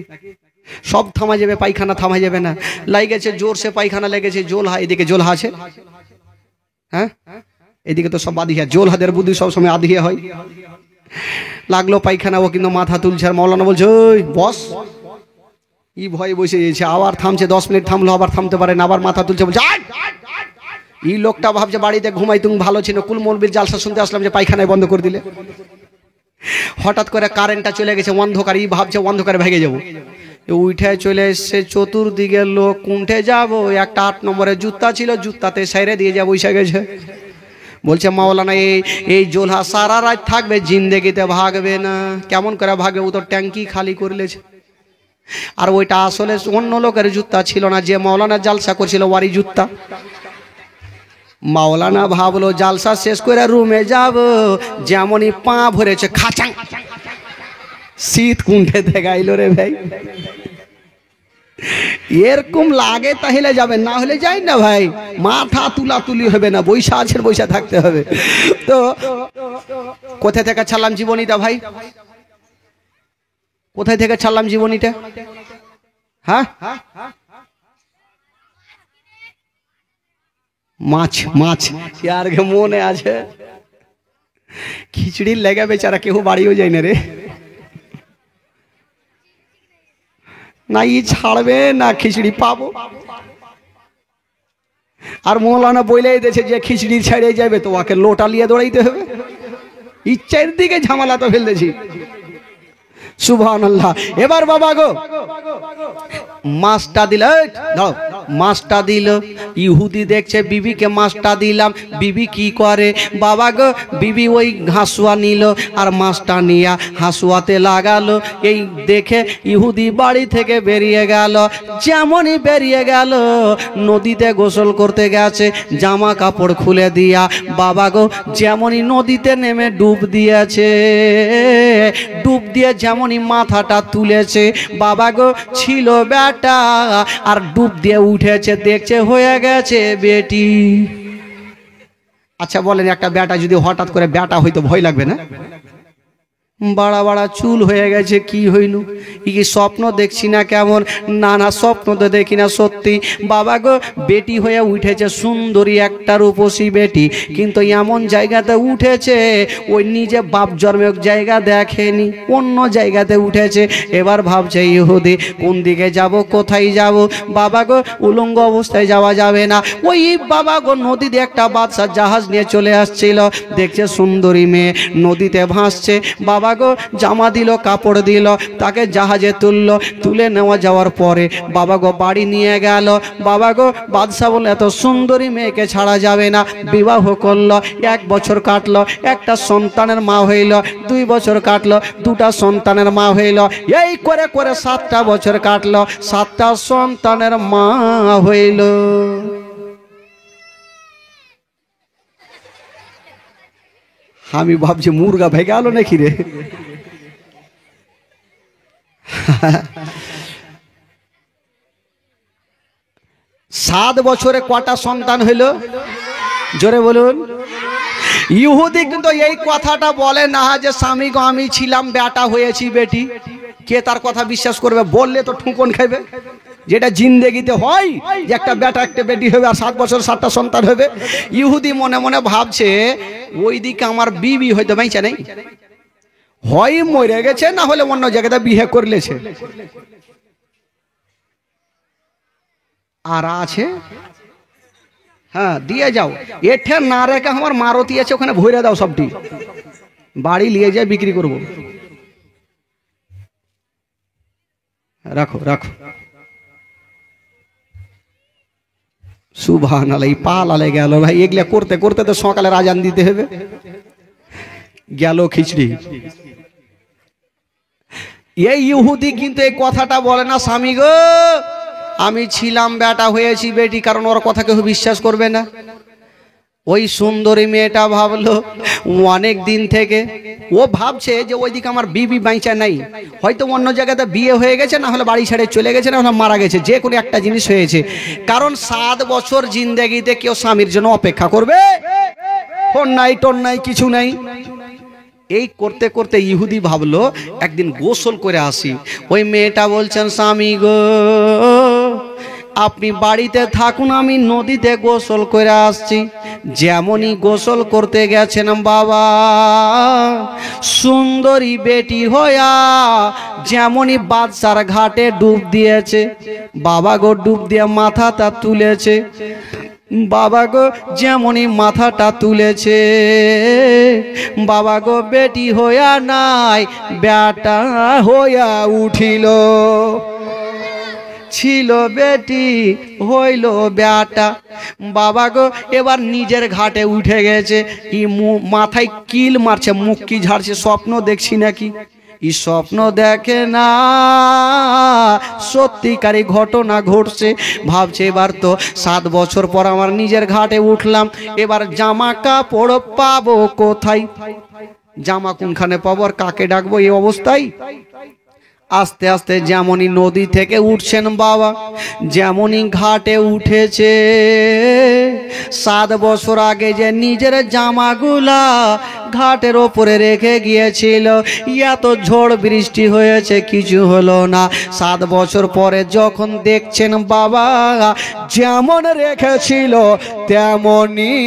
সব থামা যাবে, পায়খানা থামা যাবে না। লাগেছে জোরসে পায়খানা লেগেছে, জোলহা এদিকে জোলহা আছে, হ্যাঁ এদিকে তো সব আধিয়া, জোলহাদের বুদ্ধি সবসময় আধিয়া হয়। লাগলো পায়খানা, ও কিন্তু মাথা তুলছে আর মৌলানা বলছে ওই বস, ই ভয় বসে গেছে, আবার থামছে, 10 মিনিট থামলো, আবার থামতে পারে না, আবার মাথা তুলছে, বলছে এই লোকটা ভাবছে বাড়িতে ঘুমাই তুমি ভালো ছিল, কুল মৌলবীর জালসা শুনতে আসলাম যে পায়খানায় বন্ধ করে দিলে। হঠাৎ করে কারেন্টটা চলে গেছে, অন্ধকার, ই ভাবছে অন্ধকারে ভেঙে যাবো, উঠে চলে এসছে, চতুর্দিকে লোক, কুণ্ঠে যাবো, একটা 8 নম্বরের জুতা ছিল, জুতাতে সাইরে দিয়ে যাবো, বসে গেছে। বলছে মাওলানা এই জোলহা সারা রাত থাকবে, জিন্দেগিতে ভাগবে না। কেমন করে ভাগবে, ও তো ট্যাঙ্কি খালি করলেছে। আর ওইটা আসলে অন্য লোকের জুতা ছিল না, যে মাওলানা জালসা করছিল ওয়ারি জুতা। মাওলানা ভাবলো জালসা শেষ করে রুমে যাব, যেমনই পা ভরেছে খাচাং, শীত কুণ্ঠে দেখাইলো রে ভাই। এরকম লাগে তাহলে যাবে, না হলে যাই না ভাই, মাথা তুলা তুলি হবে না, বৈশা আছেন বৈশা থাকতে হবে। তো কোথায় থেকে ছাড়লাম জীবনীটা ভাই, কোথায় থেকে ছাড়লাম জীবনীটা? হ্যাঁ মাছ, মাছ আর মনে আছে, খিচড়ির লেগে বেচারা কেউ বাড়িও যায় না রে, না ই ছাড়বে না খিচড়ি পাবো। আর মৌলানা বইলেই দিয়েছে যে খিচড়ি ছেড়ে যাবে তো ওকে লোটা নিয়ে দৌড়াইতে হবে, ইচ্ছার দিকে ঝামেলা তো ফেলতেছি। সুবহানাল্লাহ। এবার বাবা গো মাছটা দিল, মাছটা দিল, ইহুদি দেখছে বিবিকে মাছটা দিলাম, বিবি কি করে বাবা গো, বিবি ওই হাঁসুয়া নিল আর মাছটা নিয়ে হাঁসুয়াতে লাগালো। এই দেখে ইহুদি বাড়ি থেকে বেরিয়ে গেল, যেমনই বেরিয়ে গেল নদীতে গোসল করতে গেছে, জামা কাপড় খুলে দিয়া বাবা গো যেমনই নদীতে নেমে ডুব দিয়েছে, ডুব দিয়ে যেমনই মাথাটা তুলেছে বাবা গো ছিল বেটা, আর ডুব দিয়ে উঠেছে দেখছে হয়ে গেছে বেটি। আচ্ছা বলেন, একটা বেটা যদি হঠাৎ করে বেটা হইতো ভয় লাগবে না? বাড়া বাড়া চুল হয়ে গেছে, কি হইল, কি স্বপ্ন দেখছি না কেমন? না না স্বপ্ন তো দেখি না, সত্যি বাবা গো বেটি হয়ে উঠেছে, সুন্দরী একটা রূপসী বেটি, কিন্তু এমন জায়গাতে উঠেছে ওই নিজে বাপ জন্মের জায়গা দেখেনি, অন্য জায়গাতে উঠেছে। এবার ভাবছে ইহুদি কোন দিকে যাব, কোথায় যাব? বাবা গো উলঙ্গ অবস্থায় যাওয়া যাবে না। ওই বাবা গো নদীতে একটা বাদশা জাহাজ নিয়ে চলে আসছিল, দেখছে সুন্দরী মেয়ে নদীতে ভাসছে, বাবা গো জামা দিল, কাপড় দিল, তাকে জাহাজে তুললো, তুলে নেওয়া যাওয়ার পরে বাবা গো বাড়ি নিয়ে গেল। বাবা গো বাদশা বলে এত সুন্দরী মেয়েকে ছাড়া যাবে না, বিবাহ করলো, 1 বছর কাটলো, একটা সন্তানের মা হইল, 2 বছর কাটলো, 2টা সন্তানের মা হইল, এই করে করে 7টা বছর কাটলো, 7টা সন্তানের মা হইল। আমি ভাবছি মুরগা ভেগে আলো নাকি রে। 7 বছরে কটা সন্তান হইল জোরে বলুন। ইহুদি কিন্তু এই কথাটা বলে না যে স্বামী গো আমি ছিলাম বেটা হয়েছি বেটি, কে তার কথা বিশ্বাস করবে? বললে তো ঠুকন খাইবে। যেটা জিন্দেগিতে হয় যে একটা বেটা একটা বেটি হবে আর 7 বছর 7টা সন্তান হবে। ইহুদি মনে মনে ভাবছে ওইদিকে আমার বিবি হয়তো বেঁচে নেই, হয় মরে গেছে, না হলে অন্য জায়গাতে বিয়ে করলেছে, আর আছে হ্যাঁ দিয়ে যাও, এঠে না রেখে আমার মারতি আছে ওখানে ভরে দাও, সবটি বাড়ি নিয়ে যায় বিক্রি করব। রাখো রাখো। সুবহানাল্লাহ, পা লালে গেল ভাই। এগুলা করতে করতে তো সকালে আজান দিতে হবে। গেল খিচড়ি। এই ইহুদি কিন্তু এই কথাটা বলে না, স্বামী গো আমি ছিলাম বেটা হয়েছি বেটি, কারণ ওর কথা কেউ বিশ্বাস করবে না। ওই সুন্দরী মেয়েটা ভাবলো অনেক দিন থেকে, ও ভাবছে যে ওইদিকে আমার বিবি বাইচা নাই, হয়তো অন্য জায়গাতে বিয়ে হয়ে গেছে, না হলে বাড়ি ছেড়ে চলে গেছে, না হলে মারা গেছে, যে কোনো একটা জিনিস হয়েছে। কারণ 7 বছর জিন্দেগিতে কেউ স্বামীর জন্য অপেক্ষা করবে? ফোন নাই, টোন নাই, কিছু নাই। এই করতে করতে ইহুদি ভাবলো একদিন গোসল করে আসি। ওই মেয়েটা বলছেন, স্বামী গো আপনি বাড়িতে থাকুন, আমি নদীতে গোসল করে আসছি। যেমনই গোসল করতে গেছেন বাবা, সুন্দরী বেটি হয়া যেমনই বাদশার ঘাটে ডুব দিয়েছে, বাবা গো ডুব দিয়ে মাথাটা তুলেছে, বাবা গো যেমনই মাথাটা তুলেছে, বাবা গো বেটি হইয়া নাই বেটা হইয়া উঠিল। ছিল বেটি হইল বেটা। বাবা গো এবার নিজের ঘাটে উঠে গেছে, ই মাথায় কিল মারছে, মুখ কি ঝাড়ছে, স্বপ্ন দেখছি নাকি? ই স্বপ্ন দেখে না, সত্যিকারী ঘটনা ঘটছে। ভাবছে এবার তো 7 বছর পর আমার নিজের ঘাটে উঠলাম, এবার জামা কাপড় পাবো কোথায়? জামা কোনখানে পাবো আর কাকে ডাকবো এই অবস্থায়? আস্তে আস্তে যেমনই নদী থেকে উঠছেন বাবা, যেমনই ঘাটে উঠেছে, 7 বছর আগে যে নিজের জামাগুলা ঘাটের ওপরে রেখে গিয়েছিল, এত ঝড় বৃষ্টি হয়েছে কিছু হলো না। 7 বছর পরে যখন দেখছেন বাবা যেমন রেখেছিল তেমনই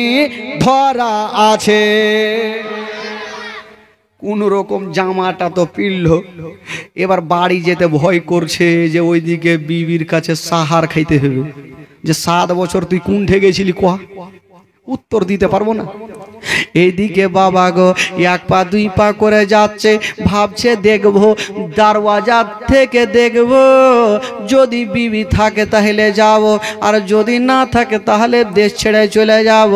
ধরা আছে। কোন রকম জামাটা তো পিলল, এবার বাড়ি যেতে ভয় করছে যে ওইদিকে বিবির কাছে সাহার খাইতে হবে, যে 7 বছর তুই কোনঠে গেছিলি কোয়া, উত্তর দিতে পারবো না। এইদিকে বাবা গো 1 পা 2 পা করে যাচ্ছে, ভাবছে দেখবো দরওয়াজা থেকে দেখবো, যদি বিবি থাকে তাহলে যাব, আর যদি না থাকে তাহলে দেশ ছেড়ে চলে যাব।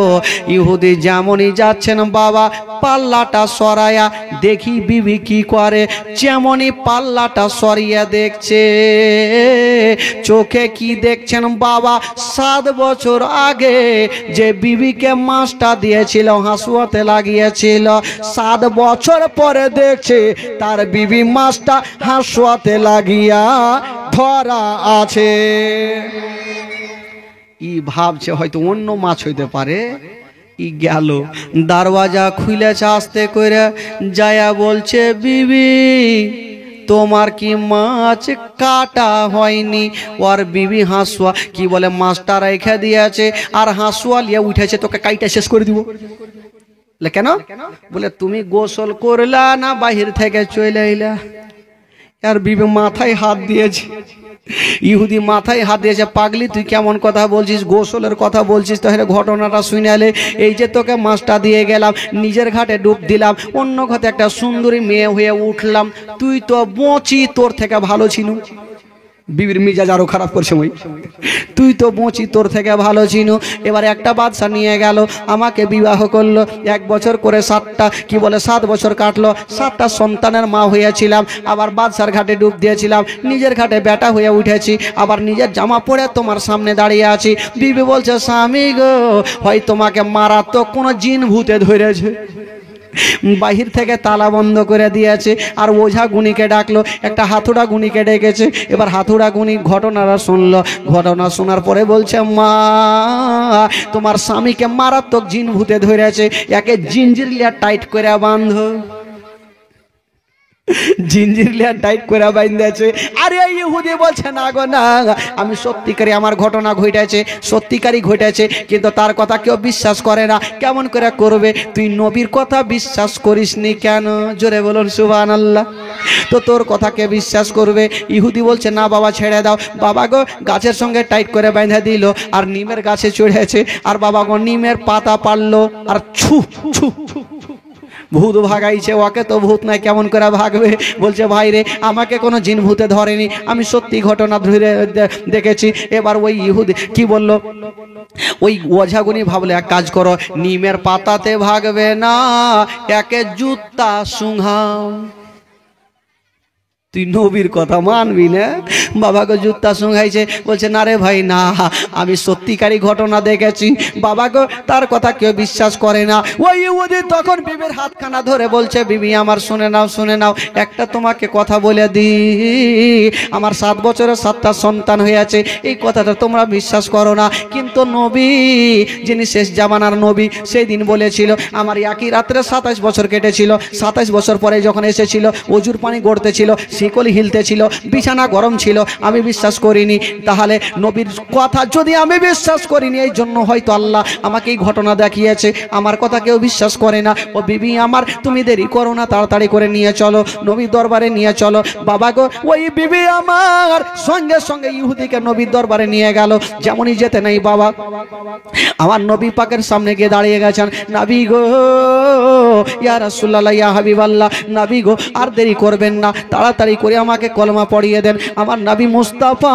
ইহুদি যেমনই যাচ্ছেন বাবা পাল্লাটা সরায়া দেখি বিবি কি করে, যেমনই পাল্লাটা সরিয়া দেখছে, চোখে কি দেখছেন বাবা, 7 বছর আগে যে বিবিকে মাছটা দিয়েছিল, হাসুয়াতে লাগিয়েছিল, 7 বছর পরে দেখছে তার বিবি মাছটা হাসুয়াতে লাগিয়া ধরা আছে। ই ভাবছে হয়তো অন্য মাছ হইতে পারে। ই গেল দরওয়াজা খুলেছে, আস্তে করে যায়া বলছে, বিবি তোমার কি মাছ কাটা হয়নি? ওর বিবি হাসুয়া কি বলে মাছটা রেখে দিয়েছে, আর হাসুয়া লিয়ে উঠেছে, তোকে কাইটা শেষ করে দিব। কেন? বলে তুমি গোসল করলা না বাহির থেকে চলে এলা? আর বিবি মাথায় হাত দিয়েছে, ইহুদি মাথায় হাত দিয়েছে, পাগলি তুই কেমন কথা বলছিস, গোসলের কথা বলছিস, তাহলে ঘটনাটা শুনালে, এই যে তোকে মাছটা দিয়ে গেলাম, নিজের ঘাটে ডুব দিলাম, অন্য ঘাটে একটা সুন্দরী মেয়ে হয়ে উঠলাম, তুই তো বঁচি, তোর থেকে ভালো ছিল। বিবির মিজাজ আরো খারাপ করছে, ওই তুই তো বঁচি, তোর থেকে ভালো ছিল। এবার একটা বাদশা নিয়ে গেল, আমাকে বিবাহ করলো, 1 বছর করে 7টা কি বলে 7 বছর কাটলো, 7টা সন্তানের মা হয়েছিলাম, আবার বাদশার ঘাটে ডুব দিয়েছিলাম, নিজের ঘাটে বেটা হয়ে উঠেছি, আবার নিজের জামা পরে তোমার সামনে দাঁড়িয়ে আছি। বিবি বলছে, স্বামী গো হয় তোমাকে মারাত্মক কোনো জিন ভূতে ধরেছে। বাহির থেকে তালা বন্ধ করে দিয়েছে, আর ওঝা গুনিকে ডাকলো, একটা হাতুড়া গুনিকে ডেকেছে। এবার হাতুড়া গুনি ঘটনাটা শুনলো, ঘটনা শোনার পরে বলছে, মা তোমার স্বামীকে মারাত্মক জিন ভূতে ধরেছে, একে জিঞ্জির লিয়া টাইট করে বাঁধো। জিঞ্জির লিয়া টাইট করে বাঁধেছে। আরে ইহুদি বলছে, না গো না, আমি সত্যিকারই আমার ঘটনা ঘটেছে, সত্যিকারই ঘটেছে, কিন্তু তার কথা কেউ বিশ্বাস করে না। কেমন করে করবে? তুই নবীর কথা বিশ্বাস করিসনি কেন? জোরে বলুন সুবহানাল্লাহ। তো তোর কথা কে বিশ্বাস করবে? ইহুদি বলছে, না বাবা ছেড়ে দাও। বাবা গো গাছের সঙ্গে টাইট করে বেঁধে দিল, আর নিমের গাছে চড়েছে, আর বাবা গো নিমের পাতা পারলো, আর ছু ছু ভূত ভাগাইছে, ওকে তো ভূত নাই, কেমন করে ভাগবে? বলছে ভাই রে, আমাকে কোনো জিন ভূতে ধরেনি, আমি সত্যি ঘটনা ধরে দেখেছি। এবার ওই ইহুদি কি বলল, ওই ওঝাগুনি ভাবলে এক কাজ করো, নিমের পাতাতে ভাগবে না, একে জুতা শুঙাও। তুই নবীর কথা মানবি না? বাবাকে জুতা শুঙাইছে, বলছে না রে ভাই না, আমি সত্যিকারই ঘটনা দেখেছি। বাবাকে তার কথা কেউ বিশ্বাস করে না। ওই ইহুদি তখন বিবির হাতখানা ধরে বলছে, বিবি আমার শুনে নাও, শুনে নাও, একটা তোমাকে কথা বলে দি, আমার 7 বছরের 7টা সন্তান হয়েছে, এই কথাটা তোমরা বিশ্বাস করো না, কিন্তু নবী যিনি শেষ জামানার নবী সেই দিন বলেছিল, আমার একই রাত্রে 27 বছর কেটেছিল, 27 বছর পরে যখন এসেছিল অজুর পানি গড়তেছিল, শিকল হিলতেছিল, বিছানা গরম ছিল, আমি বিশ্বাস করিনি। তাহলে নবীর কথা যদি আমি বিশ্বাস করিনি, এই জন্য হয়তো আল্লাহ আমাকে এই ঘটনা দেখিয়েছে। আমার কথা কেউ বিশ্বাস করে না। ও বিবি আমার, তুমি দেরি করো না, তাড়াতাড়ি করে নিয়ে চলো, নবীর দরবারে নিয়ে চলো। বাবা গো, ওই বিবি আমার সঙ্গে সঙ্গে ইহুদিকে নবীর দরবারে নিয়ে গেল। যেমনই যেতে নেই বাবা আমার নবী পাকের সামনে গিয়ে দাঁড়িয়ে গেছেন। নবী গো, ইয়া রাসূলুল্লাহ, ইয়া হাবিবাল্লাহ, নবী গো আর দেরি করবেন না, তাড়াতাড়ি করে আমাকে কলমা পড়িয়ে দেন। আমার নবী মুস্তাফা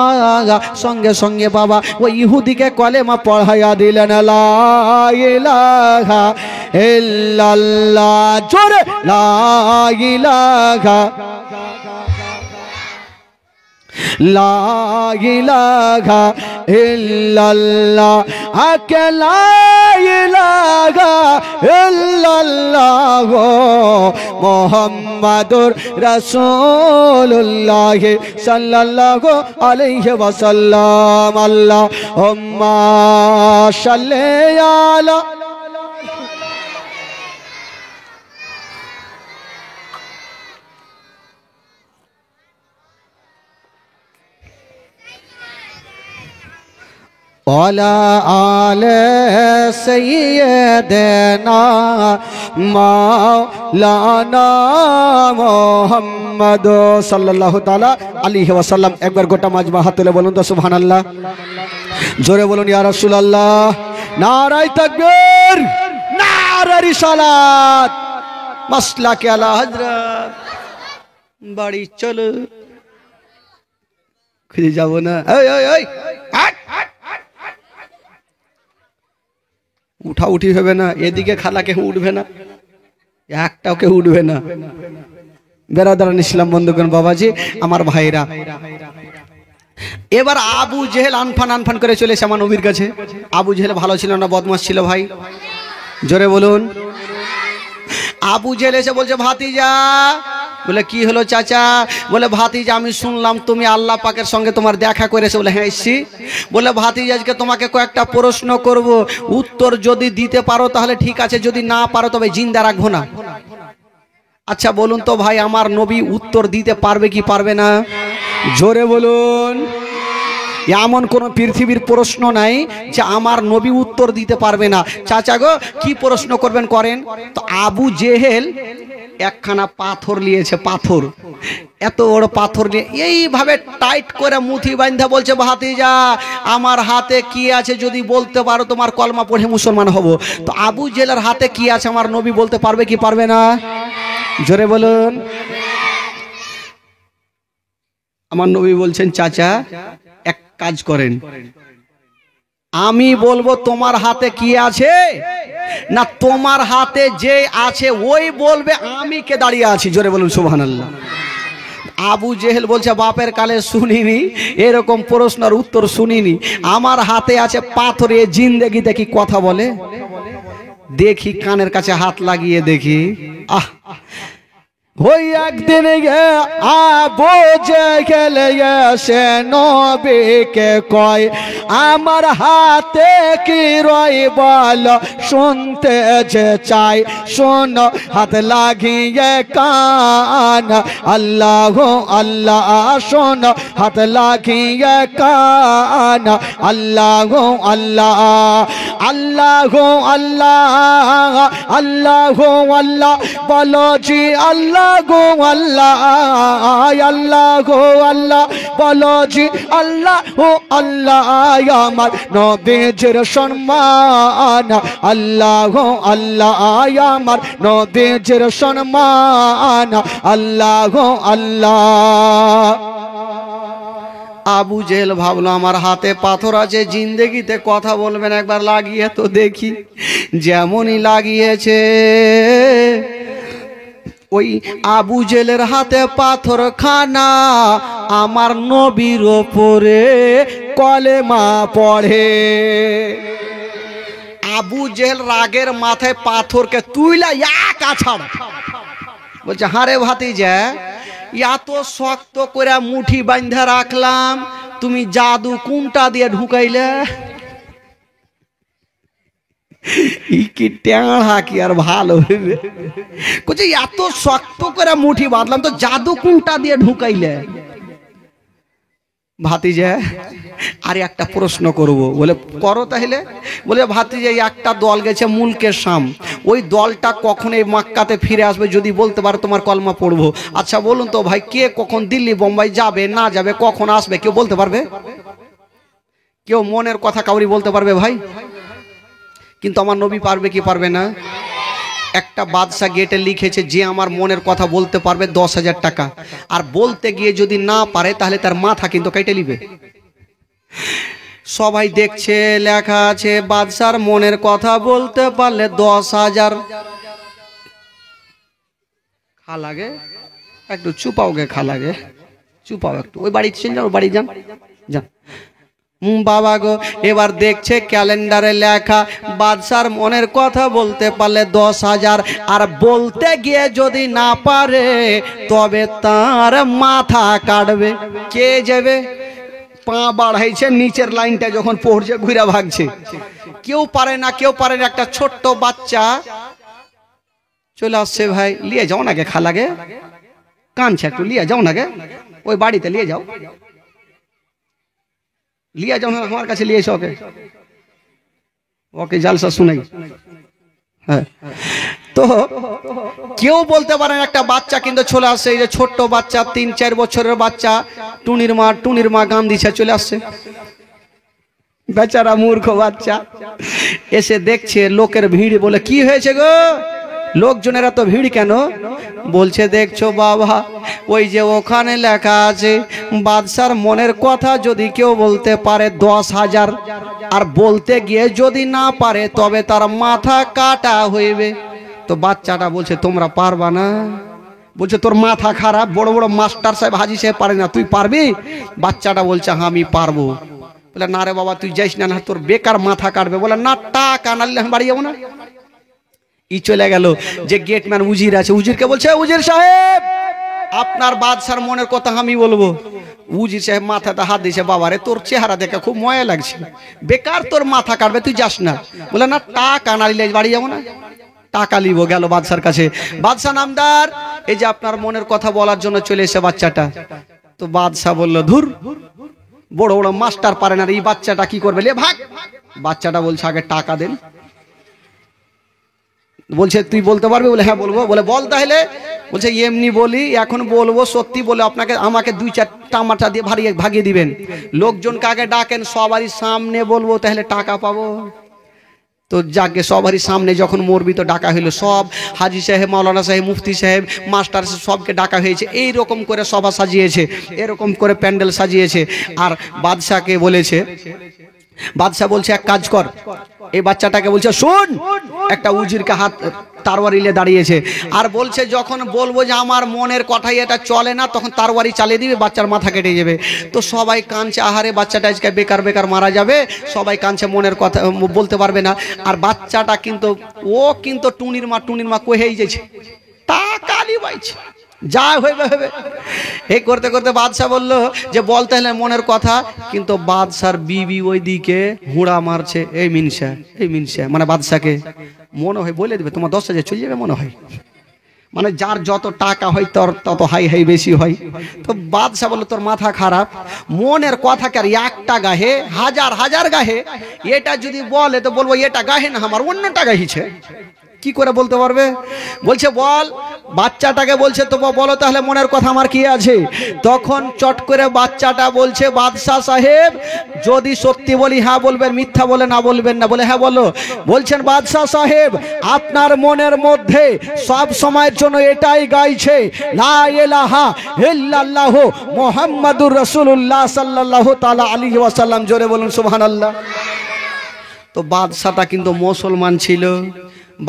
সঙ্গে সঙ্গে বাবা ওই ইহুদিকে কলেমা পড়াইয়া দিলেন। লা ইলাহা ইল্লাল্লাহ, জোরে লা ইলাহা লা ইলাহা ইল্লাল্লাহ, আকে লা ইলাহা ইল্লাল্লাহ মুহাম্মাদুর রাসূলুল্লাহ সাল্লাল্লাহু আলাইহি ওয়াসাল্লাম। আল্লাহুম্মা সাল্লি আলা ওয়ালা আলে সাইয়্যিদিনা মাওলানা মুহাম্মদ সাল্লাল্লাহু তাআলা আলাইহি ওয়াসাল্লাম। একবার গোটা মাজমা হাত তুলে বলুন তো সুবহানাল্লাহ, জোরে বলুন ইয়া রাসূলুল্লাহ। নারায়ে তাকবীর, নারে রিসালাত, মাসলাকে আলা হযরত। বাড়ি চলো, খুঁজে যাব না। এই এই এই, উঠা উঠি হবে না, এদিকে খালা কেউ উঠবে না, একটাও কেউ উঠবে না। বেরাদারান ইসলাম বন্ধুগণ, বাবাজি আমার ভাইরা, এবার আবু জেহেল আনফান আনফান করে চলেছে আমার নবীর কাছে। আবু জেহেল ভালো ছিল না বদমাশ ছিল ভাই? জোরে বলুন। আবু জেহেল এসে বলছে, ভাতিজা। বলে কি হলো চাচা? বলে ভাতিজা, আমি শুনলাম তুমি আল্লাহ পাকের সঙ্গে তোমার দেখা করেছে। বলে হ্যাঁ এসছি। বলে ভাতিজা, আজকে তোমাকে কয়েকটা প্রশ্ন করব, উত্তর যদি দিতে পারো তাহলে ঠিক আছে, যদি না পারো তবে জিন্দা রাখবো না। আচ্ছা বলুন তো ভাই, আমার নবী উত্তর দিতে পারবে কি পারবে না? জোরে বলুন। এমন কোন পৃথিবীর প্রশ্ন নাই যে আমার নবী উত্তর দিতে পারবে না। চাচা গো কি প্রশ্ন করবেন করেন। তো আবু জেহেল একখানা পাথর নিয়েছে, পাথর, এত বড় পাথর নিয়ে এইভাবে টাইট করে মুঠি বাঁধা বলছে, ভাতিজা আমার হাতে কি আছে যদি বলতে পারো তোমার কলমা পড়ে মুসলমান হব। তো আবু জেহেলের হাতে কি আছে আমার নবী বলতে পারবে কি পারবে না? জোরে বলুন। আমার নবী বলছেন, চাচা এক কাজ করেন, আমি বলবো তোমার হাতে কি আছে না তোমার হাতে যে আছে ওই বলবে আমি কে দাঁড়িয়ে আছি। জোরে বলুন সুবহানাল্লাহ। আবু জেহেল বলছে, বাপের কালে শুনিনি এরকম প্রশ্নের উত্তর শুনিনি, আমার হাতে আছে পাথর, এ জিন্দেগি দেখি কথা বলে। দেখি কানের কাছে হাত লাগিয়ে দেখি, আহ ওই একদিন আবু জেহেল এসে নবীকে কয়, আমার হাতে কি রয় বল, শুনতে যে চাই শোন, হাত লাগিয়ে কান, আল্লাহ আল্লাহ শোন, হাত লাগিয়ে কান, আল্লাহ আল্লাহ আল্লাহ আল্লাহ আল্লাহ আল্লাহ বলো জি আল্লাহ গো আল্লাহ, আল্লাহ গো আল্লাহ বলো জি আল্লাহ ও আল্লাহ আমার নবীজির সম্মান আল্লাহ ও আল্লাহ আমার নবীজির সম্মান আল্লাহ ও আল্লাহ। আবু জেহেল ভাবলো আমার হাতে পাথর আছে, জিন্দেগিতে কথা বলবেন, একবার লাগিয়ে তো দেখি। যেমনই লাগিয়েছে ওই আবু জেলের হাতে পাথর খানা আমার নবীর ওপরে কলেমা পড়ে। আবু জেহেল রাগের মাথায় পাথরকে তুইলা এক আছাড় বলছে, হারে ভাতিজা, এত শক্ত করে মুঠি বাঁধা রাখলাম, তুমি জাদু কোনটা দিয়ে ঢুকাইলে? কি টেঁড়া কি আর ভালো হইবে? বলছে এত শক্ত করে মুঠি বাঁধলাম, তো জাদু কোনটা দিয়ে ঢুকাইলে? ভাতিজা আর একটা প্রশ্ন করব। বলে করো তাহলে। বলে ভাতিজা একটা দল গেছে মুলকের শাম, ওই দলটা কখন এই মক্কাতে ফিরে আসবে যদি বলতে পারো তোমার কলমা পড়বো। আচ্ছা বলুন তো ভাই, কে কখন দিল্লি বোম্বাই যাবে না যাবে, কখন আসবে, কেউ বলতে পারবে? কেউ মনের কথা কাউরি বলতে পারবে ভাই? কিন্তু আমার নবী পারবে কি পারবে না? একটা বাদশা গেটে লিখেছে, যে আমার মনের কথা বলতে পারবে 10,000 টাকা, আর বলতে গিয়ে যদি না পারে তাহলে তার মাথা কিন্তু কেটে নিবে। সবাই দেখছে, লেখা আছে বাদশার মনের কথা বলতে পারলে 10,000। খা লাগে একটু, চুপাও গে, খা লাগে চুপাও একটু, ওই বাড়ি চলে যান, ওই বাড়ি যান যান। বাবা গো, এবার দেখছে ক্যালেন্ডারে লেখা বাদশার মনের কথা বলতে পারলে 10,000, আর বলতে গিয়ে যদি না পারে তবে তার মাথা কাটবে। কে যাবে? পা বাড়াইছে, নিচের লাইনটা যখন পড়ছে ঘুরে ভাগছে। কেউ পারে না, কেউ পারে না। একটা ছোট্ট বাচ্চা চলে আসছে, ভাই লিয়ে যাও না গে, খালাগে কানছে একটু, লিয়ে যাও না গে, ওই বাড়িতে লিয়ে যাও, লিয়ে যাও না, আমার কাছে লিয়ে এসো, ওকে ওকে জালসা শুনাই। হ্যাঁ, তো কেউ বলতে পারেন একটা বাচ্চা কিন্তু চলে আসছে, এই যে ছোট্ট বাচ্চা 3-4 বছরের বাচ্চা, টুনির মা গান দিছে, চলে আসছে বেচারা মূর্খ বাচ্চা। এসে দেখছে লোকের ভিড়, বলে কি হয়েছে গো, লোকজনের এত ভিড় কেন? বলছে দেখছো বাবা, ওই যে ওখানে লেখা আছে বাদশার মনের কথা যদি কেউ বলতে পারে 10,000, আর বলতে গিয়ে যদি না পারে তবে তার মাথা কাটা হইবে। তো বাচ্চাটা বলছে তোমরা পারবা না? বলছে তোর মাথা খারাপ, বড় বড় মাস্টার সাহেব হাজি সাহেব পারে না, তুই পারবি? বাচ্চাটা বলছে হ্যাঁ আমি পারবো। বলে না রে বাবা, তুই যাইস না, তোর বেকার মাথা কাটবে। বলে না, টাকা আনালে আমি বাড়ি যাবো না। ই চলে গেল, যে গেটম্যান উজির আছে, উজিরকে বলছে উজির সাহেব, আপনার বাদশার মনের কথা আমি বলবো। উজির সাহেব মাথাটা হাত দিয়েছে, বাবারে তোর চেহারা দেখে খুব ময়া লাগছে, বেকার তোর মাথা কাটবে, তুই যাস না। বলে না, টাকা আনালে বাড়ি যাবো না। টাকা লিব। গেল বাদশার কাছে, বাদশা নামদার, এই যে আপনার মনের কথা বলার জন্য চলে এসে বাচ্চাটা। তো বাদশা বলল ধুর, বড় বড় মাস্টার পারে না, এই বাচ্চাটা কি করবে, লে ভাগ। বাচ্চাটা বলছে আগে টাকা দেন। বলছে তুই বলতে পারবি? বলে হ্যাঁ বলবো। বলে বল তাহলে। বলছে এমনি বলি, এখন বলবো সত্যি বলে আপনাকে, আমাকে 2-4 টামাটা দিয়ে ভাগিয়ে দিবেন। লোকজনকে আগে ডাকেন, সবারই সামনে বলবো, তাহলে টাকা পাবো। তো যাকে সবারই সামনে যখন মরবি তো ডাকা হইলো, সব হাজি সাহেব, মাওলানা সাহেব, মুফতি সাহেব, মাস্টার সবকে ডাকা হয়েছে। এই রকম করে সভা সাজিয়েছে, এরকম করে প্যান্ডেল সাজিয়েছে। আর বাদশাকে বলেছে, বাদশা বলছে এক কাজ কর, এই বাচ্চাটাকে বলছে শোন, একটা উজিরকে হাত তারওয়ারিলে দাঁড়িয়েছে, আর বলছে যখন বলবো যে আমার মনের কথাই এটা চলে না, তখন তারওয়ারি চালিয়ে দিবে, বাচ্চার মাথা কেটে যাবে। তো সবাই কাঁদছে, আহারে বাচ্চাটা আজকে বেকার বেকার মারা যাবে, সবাই কাঁদছে, মনের কথা বলতে পারবে না। আর বাচ্চাটা কিন্তু, ও কিন্তু টুনির মা কহেই যাচ্ছে, টাকা লিবাইছে, যা হইবে হবে। এই করতে করতে বাদশা বলল যে বল তাহলে মনের কথা। কিন্তু বাদশার বিবি ওই দিকে হুড়া মারছে, এই মিনসা মানে বাদশাকে মনে হয় বলে দিবে তোমার 10,000 চলে যাবে মনে হয়, মানে যার যত টাকা হয় তোর তত হাই হাই বেশি হয়। তো বাদশা বলল তোর মাথা খারাপ, মনের কথা কি আর একটা গাহে, হাজার হাজার গাহে, এটা যদি বলে তো বলবো এটা গাহে না, আমার অন্যটা গাহিছে। কি করে বলতে পারবে? বলছে বল, বাচ্চাটাকে বলছে তো বলো তাহলে মনের কথা আমার কি আছে। তখন চট করে বাচ্চাটা বলছে, বাদশাহ সাহেব যদি সত্যি বলি হ্যাঁ বলবেন, মিথ্যা বলে না বলবেন না। বলে হ্যাঁ বলো। বলছেন বাদশাহ সাহেব আপনার মনের মধ্যে সব সময়ের জন্য এটাই গাইছে, লা ইলাহা ইল্লাল্লাহ মুহাম্মাদুর রাসূলুল্লাহ সাল্লাল্লাহু তাআলা আলাইহি ওয়াসাল্লাম। জোরে বলুন সুবহানাল্লাহ। তো বাদশাটা কিন্তু মুসলমান ছিল।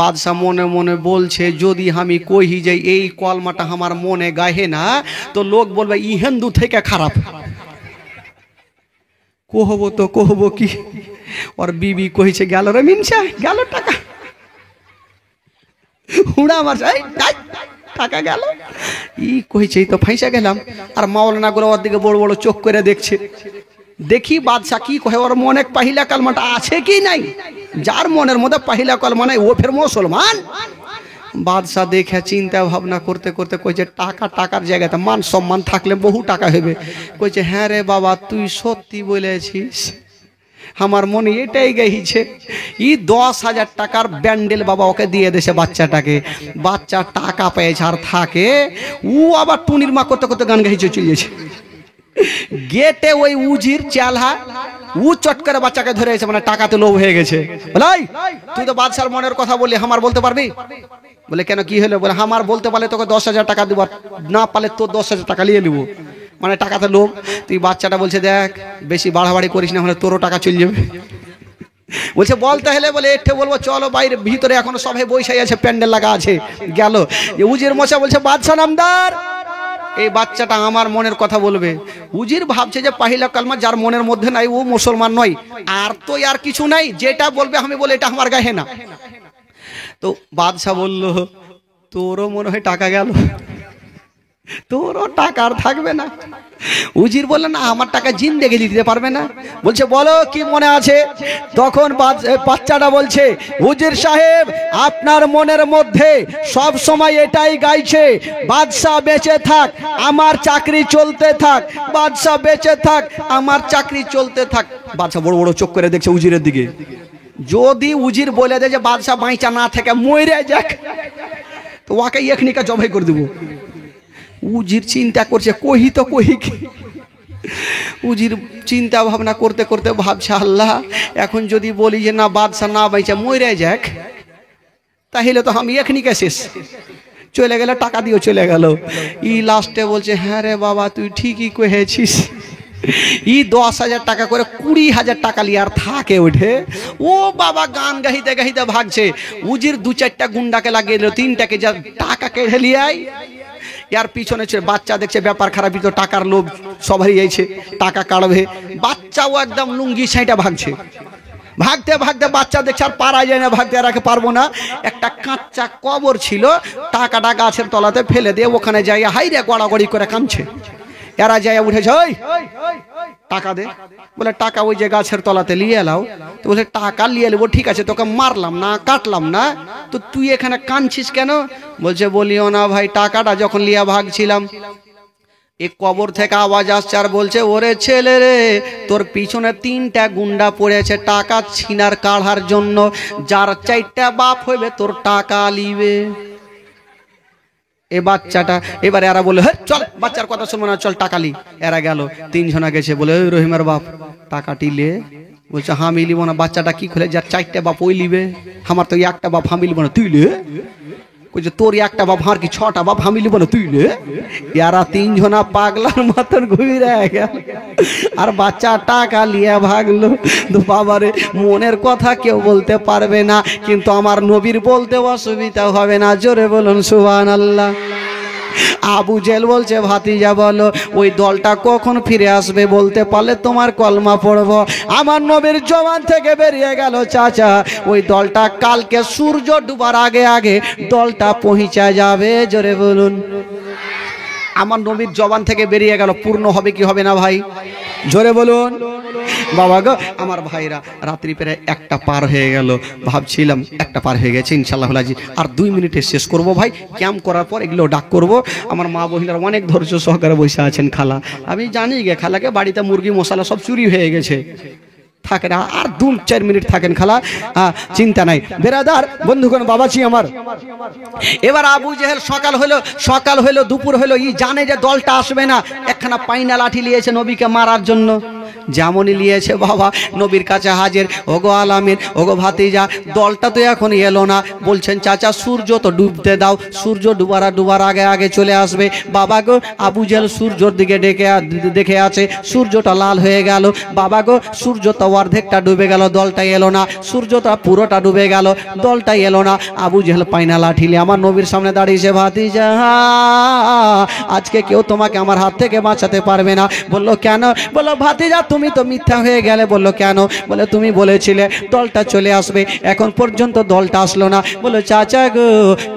বাদশাহ মনে মনে বলছে যদি আমি কহি যাই এই কলমাটা আমার মনে গাহে না তো লোক বলবে ই হিন্দু থেকে খারাপ। কহবো তো কহবো কি। ওর বিবি কইছে গেল রে মিনসা, গেল টাকা, হুড়া মারছে, টাকা গেল। ই কইছে তো ফাইসা গেলাম। আর মাওলানা গুলো ওর দিকে বড় বড় চোখ করে দেখছে। দেখি বাদশাহ কি কহে, ওর মনে পাহিলা কালমাটা আছে কি নাই। যার মনের মধ্যে পাহিলা কালমা নাই ও ফের মুসলমান। বাদশাহ দেখে চিন্তা ভাবনা করতে করতে কইছে টাকার জায়গাতে মান সম্মান থাকলে বহু টাকা হবে। কইছে হ্যাঁ রে বাবা তুই সত্যি বলেছিস, আমার মনে এটাই গেছে। ই 10,000 টাকার ব্যান্ডেল বাবা ওকে দিয়ে দেশে বাচ্চাটাকে। বাচ্চা টাকা পেয়েছে আর থাকে। ও আবার টুনির মা করতে করতে গান গাইছে চলিয়েছে। গেটে ওই উজির চালহা ও চট করে বাচ্চাকে ধরে এসে মানে টাকাতে লোভ হয়ে গেছে। বলাই তুই তো বাদশার মনের কথা বললি, আমার বলতে পারবি? বলে কেন কি হলো? বলে আমার বলতে পারলে তোকে 10,000 টাকা দিব, না পারলে তোর 10,000 টাকা নিয়ে নিব। মানে টাকাতে লোভ। তুই বাচ্চাটা বলছে দেখ বেশি বাড়াবাড়ি করিস না, হলে তোরও টাকা চলে যাবে। বলছে বলতে হলে বলে এঠে বলবো চলো বাইরে, ভিতরে এখনো সবাই বৈশাই আছে, প্যান্ডেল লাগা আছে। গেল উজির মশা বলছে বাদশা নামদার এই বাচ্চাটা আমার মনের কথা বলবে। উজির ভাবছে যে পাহিলা কালমা যার মনের মধ্যে নাই ও মুসলমান নয়, আর তো আর কিছু নাই, যেটা বলবে আমি বলে এটা আমার গায়ে না। তো বাদশাহ বলল তোরও মনে হয় টাকা গেল, তোরও টাকা আর থাকবে না। উজির বলল না আমার টাকা জিন্দেগি দিতে পারবে না। বলছে বলো কি মনে আছে। তখন বাচ্চাটা বলছে উজির সাহেব আপনার মনের মধ্যে সব সময় এটাই গাইছে, বাদশাহ বেঁচে থাক আমার চাকরি চলতে থাক, বাদশাহ বেঁচে থাক আমার চাকরি চলতে থাক। বাদশাহ বড় বড় চোখ করে দেখছে উজিরের দিকে। যদি উজির বলে দেয় যে বাদশাহ বাইচা না থেকে মরে যাক তো ওকে এখনিকা জবাই করে দেবো। উজির চিন্তা করছে কহি তো কহি কি। উজির চিন্তা ভাবনা করতে করতে ভাবছে আল্লাহ এখন যদি বলি যে না বাদশাহ না বাইচা মরে যাক তাহলে তো আমি এখনিকা শেষ। চলে গেল, টাকা দিয়েও চলে গেল। ই লাস্টে বলছে হ্যাঁ রে বাবা তুই ঠিকই কহেছিস। ই 10,000 টাকা করে 20,000 টাকা লিয়ে আর থাকে ওঠে। ও বাবা গান গাইতে গাইতে ভাগছে। উজির 2-4টা গুন্ডাকে লাগিয়ে দিল, 3টাকে যা টাকা কেড়ে লিয়াই। यार পিছনে বাচ্চা দেখছে ব্যাপার খারাপই তো, টাকার লোভ সবারই আছে, টাকা কাড়বে। বাচ্চাও একদম লুঙ্গি ছাইটা ভাগছে। ভাগতে ভাগতে বাচ্চা দেখছে আর পারা যায় না, ভাগতে আর পারবো না। একটা কাঁচা কবর ছিল, টাকাটা গাছের তলাতে ফেলে দিয়ে ওখানে যাইয়া হাইরে গড়াগড়ি করে কাঁদছে। এরা যাইয়া উঠেছে ওই টাকা দে। বলে টাকা ওই যে গাছের তলাতে নিয়ে এলাও। তো বলে টাকা নিয়ে নেবো ঠিক আছে, তোকে মারলাম না কাটলাম না, তো তুই এখানে কাঁদছিস কেন? বলছে বলিও না ভাই, টাকাটা যখন লিয়া ভাগছিলাম एक कबर থেকে आवाज আসছে আর বলছে ওরে ছেলে রে তোর পিছনে 3টা গুন্ডা পড়েছে টাকা ছিনার কাঢ়ার জন্য, যার 4টা বাপ হইবে তোর টাকা লিবে। এ বাচ্চাটা এবারে এরা বলে চল বাচ্চার কথা শুনবো না, চল টাকা লি। এরা গেল, 3 জনা গেছে, বলে ওই রহিমের বাপ টাকাটি লে। বলছে আমি লিব না। বাচ্চাটা কি খুলে যার 4টা বাপ ওই লিবে, আমার তো একটা বাপ আমি লিব না, তুই লে। কইছে তোর একটা বাপ আর কি 6টা বাপ আমি লিব না, তুই লে। এরা 3 জনা পাগলার মতন ঘুরে গেল আর বাচ্চা টাকা লিয়ে ভাগলো। তো বাবারে মনের কথা কেউ বলতে পারবে না, কিন্তু আমার নবীর বলতে অসুবিধা হবে না। জোরে বলুন সুবহানাল্লাহ। আবু জেল বলছে ভাতিজা বলো ওই দলটা কখন ফিরে আসবে, বলতে পারলে তোমার কলমা পড়বো। আমার নবীর জবান থেকে বেরিয়ে গেল চাচা ওই দলটা কালকে সূর্য ডুবার আগে আগে দলটা পৌঁছা যাবে। জোরে বলুন। আমার নবীর জবান থেকে বেরিয়ে গেল, পূর্ণ হবে কি হবে না ভাই? জোরে বলুন। বাবা গো আমার ভাইরা, রাত্রি প্রায় 1টা পার হয়ে গেল। ভাবছিলাম 1টা পার হয়ে গেছে, ইনশাআল্লাহ আজি আর 2 মিনিটে শেষ করব ভাই। ক্যাম্প করার পর এগুলো ডাক করব। আমার মা বোনেরা অনেক ধৈর্য সহকারে বসে আছেন। খালা আমি জানি গে খালাকে বাড়িতে মুরগি মশলা সব চুরি হয়ে গেছে, থাকেন আর 2-4 মিনিট থাকেন খালা, চিন্তা নাই। বেরাদার বন্ধুগণ, বাবাজি আমার, এবার আবু জেহেল সকাল হইলো দুপুর হইলো, ই জানে যে দলটা আসবে না, একখানা পাইনা লাঠি নিয়েছে নবীকে মারার জন্য। যেমনই নিয়েছে বাবা নবীর কাছে হাজির, ওগো আলামিন, ওগো ভাতিজা, দলটা তো এখন এলো না। বলছেন চাচা সূর্য তো ডুবতে দাও, সূর্য ডুবার আগে আগে চলে আসবে। বাবা গো, আবু জেহেল সূর্যর দিকে দেখে আছে, সূর্যটা লাল হয়ে গেল। বাবা গো, সূর্য তো অর্ধেকটা ডুবে গেল, দলটা এলো না। সূর্যটা পুরোটা ডুবে গেল, দলটা এলো না। আবু জেহেল পাইনা লাঠিলে আমার নবীর সামনে দাঁড়িয়েছে, ভাতিজা আজকে কেউ তোমাকে আমার হাত থেকে বাঁচাতে পারবে না। বললো কেন? বললো ভাতিজা তুমি তো মিথ্যা হয়ে গেলে। বললো কেন? বলে তুমি বলেছিলে দলটা চলে আসবে, এখন পর্যন্ত দলটা আসলো না। বললো চাচা গো,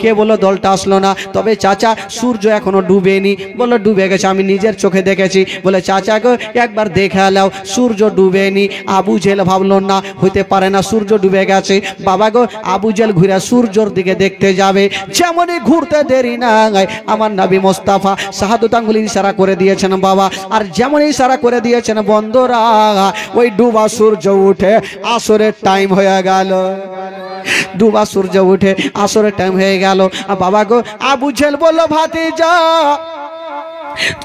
কে বললো দলটা আসলো না? তবে চাচা সূর্য এখনো ডুবেনি। বললো ডুবে গেছে, আমি নিজের চোখে দেখেছি। বলে চাচা গো একবার দেখে নাও, সূর্য ডুবেনি। আবু জেহেল ভাবলো না, হইতে পারে না, সূর্য ডুবে গেছে। বাবা গো, আবু জেহেল ঘুরে সূর্যর দিকে দেখতে যাবে, যেমনই ঘুরতে দেরি না আমার নবী মোস্তাফা শাহাদত আঙ্গুল ইশারা করে দিয়েছেন বাবা। আর যেমন ইশারা করে দিয়েছেন বন্ধুরা, ওই ডুবা সূর্য উঠে আসরের টাইম হয়ে গেল। ডুবা সূর্য উঠে আসরের টাইম হয়ে গেল। আর বাবা গো, আবু জেহেল বলল ভাতিজা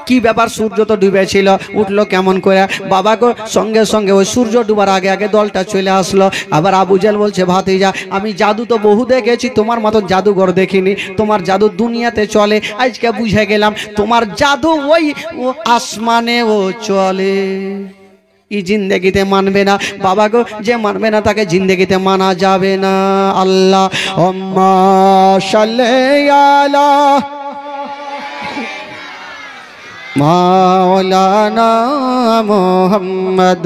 কি ব্যাপার, সূর্য তো ডুবেছিল, উঠলো কেমন করে? বাবা গো, সঙ্গে সঙ্গে ওই সূর্য ডুবার আগে আগে দলটা চলে আসলো। আবার আবু জেহেল বলছে ভাতিজা আমি জাদু তো বহু দেখেছি, তোমার মতন জাদুঘর দেখিনি, তোমার জাদু দুনিয়াতে চলে, আজকে বুঝে গেলাম তোমার জাদু ওই আসমানে ও চলে, ই জিন্দেগিতে মানবে না। বাবা গো, যে মানবে না তাকে জিন্দেগিতে মানা যাবে না। আল্লাহ সাল্লি আলা মাওলানা মুহাম্মদ।